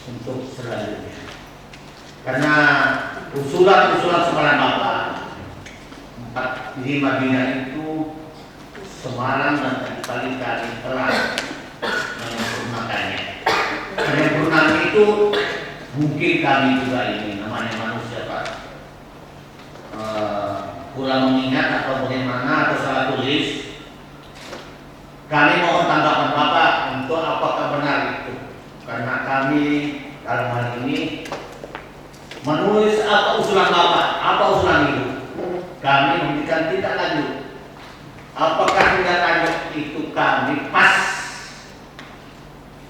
untuk selanjutnya. Karena usulan-usulan Semarang Bapak 4 Madinah itu Semarang dan kali telah menyempurnakannya. Penyempurnaan itu mungkin kami juga ini namanya manusia Pak kurang mengingat atau bagaimana atau salah tulis. Kami mohon tanggapan Bapak untuk apakah benar itu, karena kami dalam hal ini menulis apa usulan Bapak, apa usulan itu. Kami memberikan tindak lanjut. Apakah tindak lanjut itu kami pas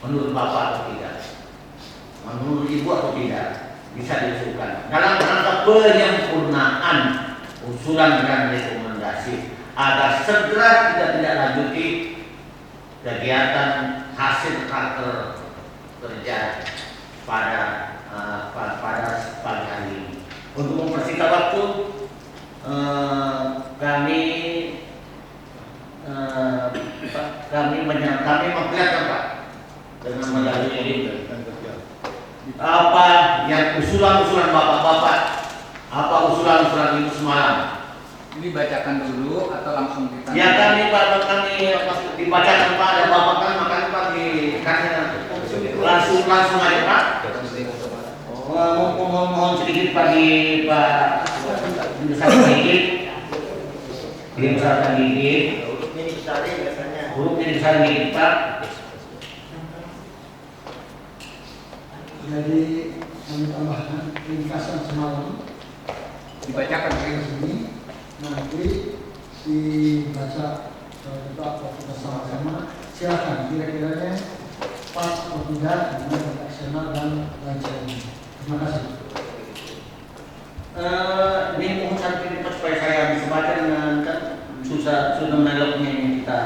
menurut Bapak atau tidak, menurut Ibu atau tidak, bisa diusulkan dalam rangka penyempurnaan usulan dan rekomendasi agar segera kita tidak lanjuti kegiatan hasil raker kerja pada pagi hari ini. Untuk mempersingkat waktu, kami memperlihatkan Pak dengan melalui ini apa yang usulan-usulan Bapak-bapak, apa usulan-usulan itu semalam. Ini bacakan dulu atau langsung kita? Ya kami dibacakan Pak dan Bapak kan makanya Pak langsung aja Pak. Mohon sedikit Pak di Pak dibesarkan dikit. Huruf ini besar dikit Pak. Jadi kami tambahkan ringkasan semalam Dibacakan di sini, nanti dibaca kita bersama-sama. Silakan kira-kiranya pas atau tidak dengan redaksional dan lain sebagainya. Terima kasih. Ini mohon sampai cepat supaya saya bisa baca dengan kan sudah meneloknya ini kita.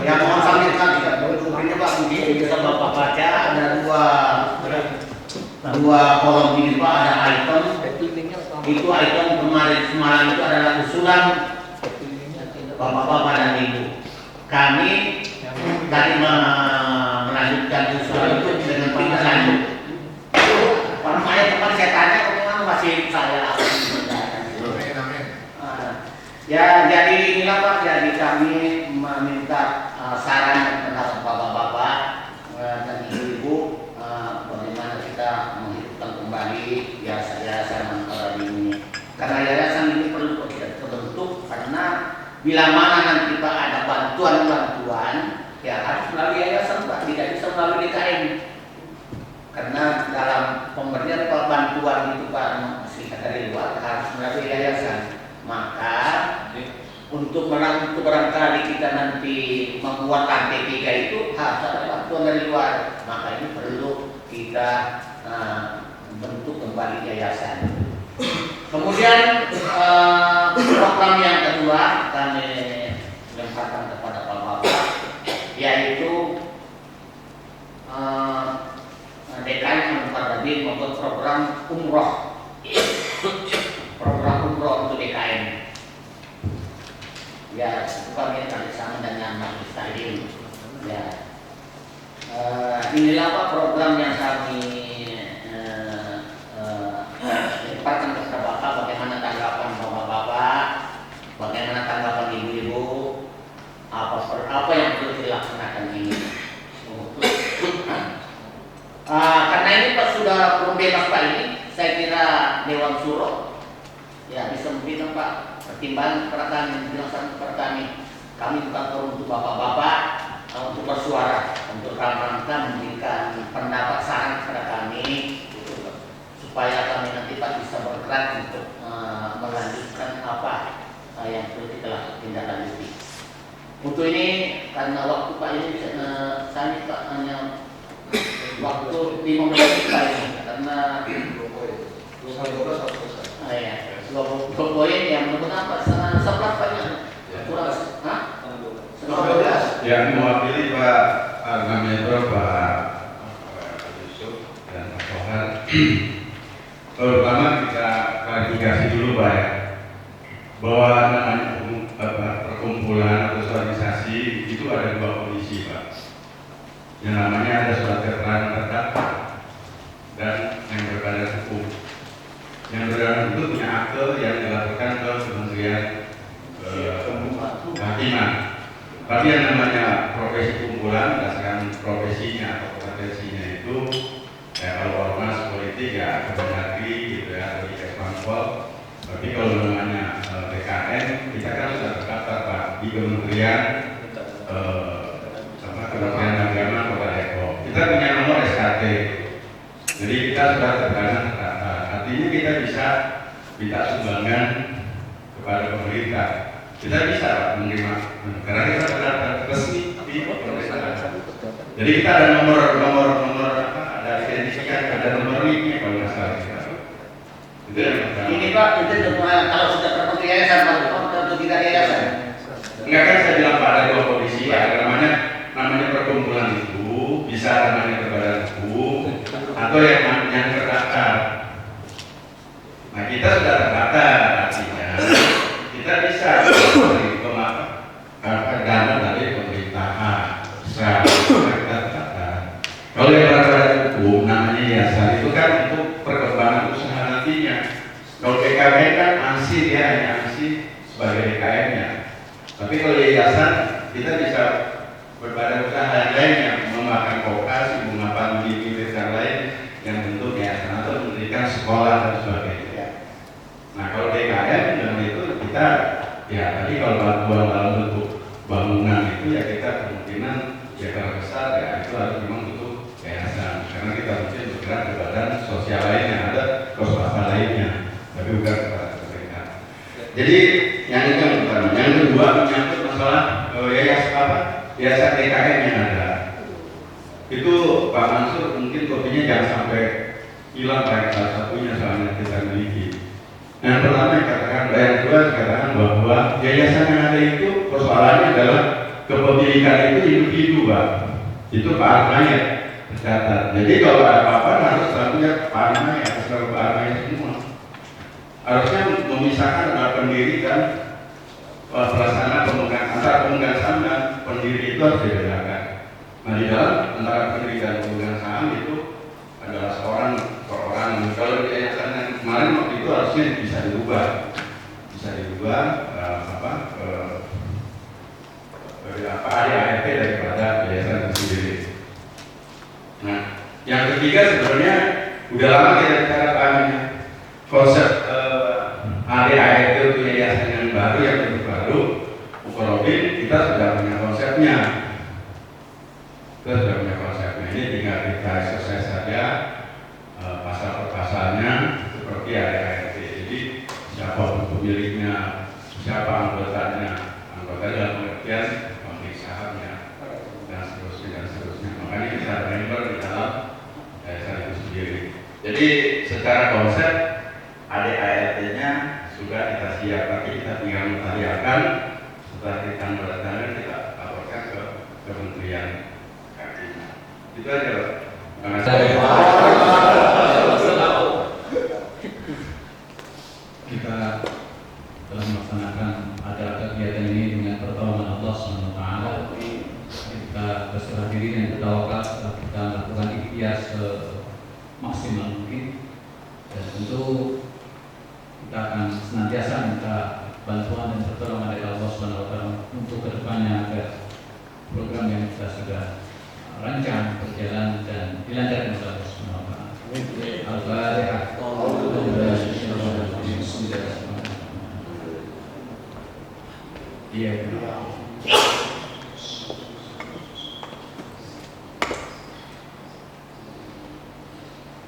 Ya mohon sambil nanti kan, ini Pak mungkin bisa Bapak baca ada dua kolom ini Pak, ada item. Itu item kemarin semalam itu adalah usulan Bapak-bapak dan Ibu. Kami tadi melanjutkan usulan itu dengan tindak lanjut. Pak saya kemarin saya tanya bagaimana masih saya. Ya jadi inilah Pak, jadi kami meminta saran dan pendapat Bapak-bapak dan Ibu-ibu bagaimana kita menghidupkan kembali yayasan ini. Karena yayasan ini perlu terbentuk karena bila mana nanti Pak ada bantuan ya harus melalui yayasan Pak, tidak bisa melalui DKM. Karena dalam pemberian bantuan itu Pak masih dari luar harus melalui yayasan. Maka untuk barangkali kita nanti membuat lantai 3 itu harus ada bantuan dari luar. Maka ini perlu kita bentuk kembali yayasan. Kemudian program yang kedua kami lemparkan kepada Bapak, yaitu DKM Al-Farabi membuat program umroh. Program umroh untuk DKM. Ya, itu kami kerjasama dengan Majelis Taklim. Ya, inilah Pak program yang kami lemparkan kepada Bapak. Bagaimana tanggapan Bapak-bapak, bagaimana tanggapan Ibu-ibu, apa yang perlu dilaksanakan ini. Karena ini Pak sudah belum bebas Pak ini, saya kira Dewan Suro ya bisa memberikan Pak pertimbangan kepada kami, penjelasan kepada kami. Kami bukan turun untuk bapak-bapak untuk bersuara, untuk rangka memberikan pendapat saran kepada kami supaya kami nanti Pak bisa bergerak untuk melanjutkan apa yang perlu kita tindak lanjuti. Untuk ini karena waktu Pak ini saya Pak hanya waktu 15 menit Pak ini karena 20 poin yang menggunakan Pak 11 banyak kurang yang mewakili Pak Argamendro, Pak Yusuf dan Pak perkumpulan atau organisasi itu ada dua kondisi, Pak. Yang namanya ada surat keterangan terdaftar dan yang berbadan hukum. Yang berbadan itu punya akte yang dilaporkan ke Kementerian Kehakiman. Tapi yang namanya profesi kumpulan berdasarkan profesinya atau kompetensinya itu kalau ormas politik ya Kemendagri gitu ya, atau Ikesmanpol. Tapi kalau namanya BKN kita kan sudah terdaftar, Pak, di Kementerian Kementerian Agama Kota Depok. Kita punya nomor SKT, jadi kita sudah terdaftar. Artinya kita bisa minta sumbangan kepada pemerintah. Kita bisa menerima karena kita terdaftar resmi di pemerintahan. Jadi kita ada nomor apa? Ada identifikasi, ada nomor NIK-nya kalau nggak salah. Itu yang pertama. Ini Pak, itu kalau sudah terbentuk yayasan, atau tidak yayasan? Enggak, kan saya bilang Pak, ada dua kondisi. Ada namanya perkumpulan itu bisa namanya berbadan hukum atau yang terdaftar. Nah, kita sudah terdaftar, artinya kita bisa menerima dana dari pemerintahan. Kita terdaftar. Kalau yang berbadan hukum namanya yayasan itu kan untuk perkembangan usaha nantinya. Kalau PKN kan ANSI, dia hanya ANSI sebagai DKM-nya. Tapi kalau yayasan kita bisa berbadan usaha yang lainnya, mengembangkan vokasi, mengembangkan unit yang lain yang bentuk yayasan atau mendirikan sekolah dan sebagainya. Nah, kalau DKM dengan itu kita ya tadi kalau bantuan dalam bentuk bangunan itu ya kita kemungkinan ya kalau besar ya itu harus memang bentuk yayasan karena kita mungkin bergerak ke badan sosial lainnya, ada swasta lainnya, tapi bukan kepada pemerintah. Jadi yang itu yang pertama. Yang kedua menyangkut masalah yayasan DKM yang ada. Itu Pak Mansur mungkin kopinya jangan sampai hilang baik salah satunya soalnya kita miliki. Yang pertama yang kedua dikatakan bahwa yayasan yang ada itu persoalannya adalah kepemilikan itu individu, Pak. Itu Pak Armaya tercatat. Jadi kalau ada apa-apa harus selalunya Pak Armaya, selalu Pak Armaya semua. Harusnya memisahkan antara pendiri dan pelaksana pemegang, antara pemegang saham dan pendiri itu harus dibedakan. Nah, di dalam antara pendiri dan pemegang saham itu adalah seorang per orang. Kalau di yayasan yang kemarin waktu itu harusnya bisa dirubah ADART daripada yayasan itu sendiri. Nah, yang ketiga sebenarnya udah lama kita bicara tentang konsep ADART itu yayasan yang baru, yang baru. Ukurobin kita sudah punya konsepnya. Ini tinggal kita eksersis saja pasal per pasalnya seperti ADART. Jadi siapa pemiliknya, siapa anggotanya dalam pengertian pemilik sahamnya dan seterusnya. Makanya kita ada member di dalam yayasan itu sendiri. Jadi secara konsep ADART-nya sudah kita siap, tapi kita tinggal menotarialkan. Setelah kita menandatangani kita laporkan ke Kementerian Kehakiman. Itu aja, Pak. Terima kasih. Kita telah melaksanakan acara kegiatan ini dengan pertolongan Allah SWT. Kita berserah diri dan bertawakal setelah kita melakukan ikhtiar semaksimal mungkin. Dan tentu kita akan senantiasa minta bantuan dan pertolongan dari Allah SWT untuk kedepannya agar program yang kita sudah rancang berjalan dan dilancarkan oleh Allah SWT. Al-Fatihah.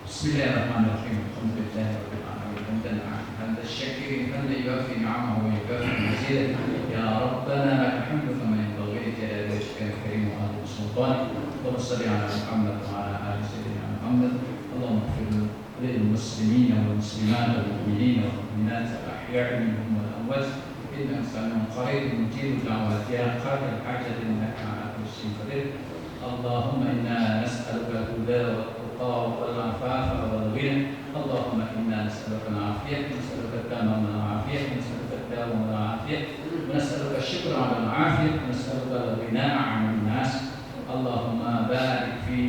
Bismillahirrahmanirrahim. Alhamdulillahirabbil alamin. Hamdan 'ala syakiri hamdan yuwafi ni'amahu wa yukafi mazidah. Ya Rabbana lakal hamdu kama yanbaghi li jalali wajhikal karim wa 'azimi sultanik. Allahumma shalli 'ala Muhammad wa 'ala ali sayyidina Muhammad. Allahumma ighfir lil muslimin wal muslimat wal mu'minin wal mu'minat al-ahya'i minhum wal amwat. إنك سميع قريب مجيب الدعوات يا قاضي الحاجة إنك على كل شيء قدير. اللهم إنا نسألك الهدى والتقى والعفاف والغنى. اللهم إنا نسألك العافية، نسألك التمام والعافية، نسألك الدوام والعافية. ونسألك الشكر على العافية ونسألك الغنى عن الناس اللهم بارك في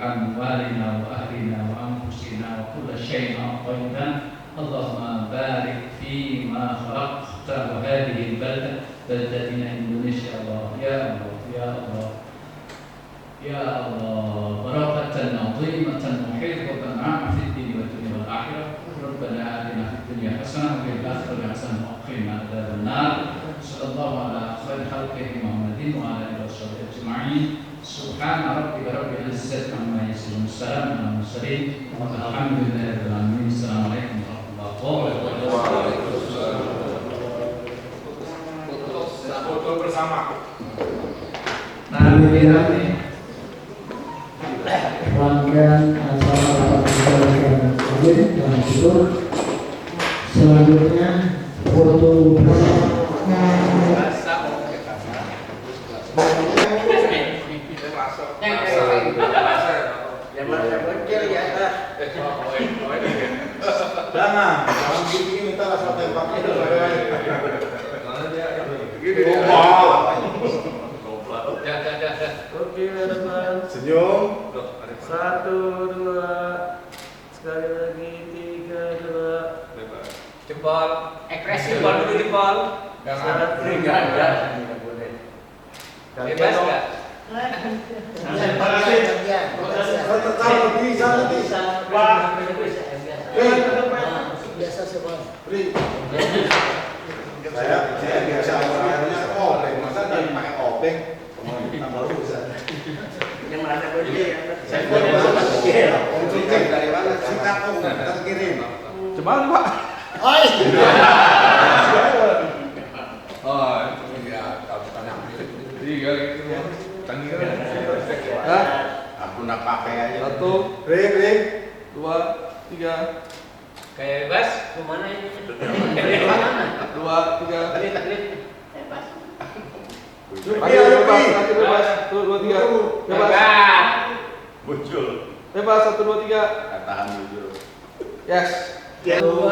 أموالنا وأهلنا وأنفسنا وكل شيء أعطيتنا اللهم بارك فيما خلقت وهذه البلدة بلدتنا إندونيسيا الله يا الله يا الله يا الله بركة عظيمة محيطة عامة في الدين والدنيا والآخرة ربنا آتنا في الدنيا حسنة وفي الآخرة حسنة وقنا عذاب النار صلى الله على خير خلقه محمد وعلى آله وصحبه أجمعين سبحان ربك رب العزة عما يصفون السلام على المرسلين والحمد لله رب العالمين السلام عليكم ورحمة الله وبركاته. Foto bersama. Rangkaian acara rapat hadir dan syukur. Selanjutnya foto Jangan begini minta rasa tembak itu. Oke, teman. Senyum. 1, 2, sekali lagi 3, 2. Jempol, ekspresi jempol dulu jempol. Jangan Enggak ada. Bebas enggak? biasa sekolah. Saya biasa orangnya obeng, masa dia pakai obeng? Tambah rusak. Yang merasa gede. Saya mau dari mana? Kita kirim. Cuman Pak. Oh iya, aku nak pakai aja. 1, Ring. 2, 3. Kayak bebas. Kemana ini? 2, 3. Bebas. 1, 2, 3. Bebas. Muncul. Bebas 1, 2, 3. Tahan muncul. Yes. Itu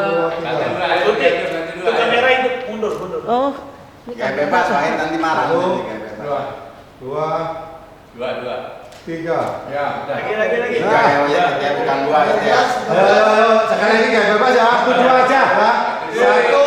kamera itu mundur. Oh, Kayak bebas main nanti marah. 2, 3. Ya, udah. lagi. Ya, bukan 2 ya. sekali lagi kayak bebas ya. 1, 2 aja. 1,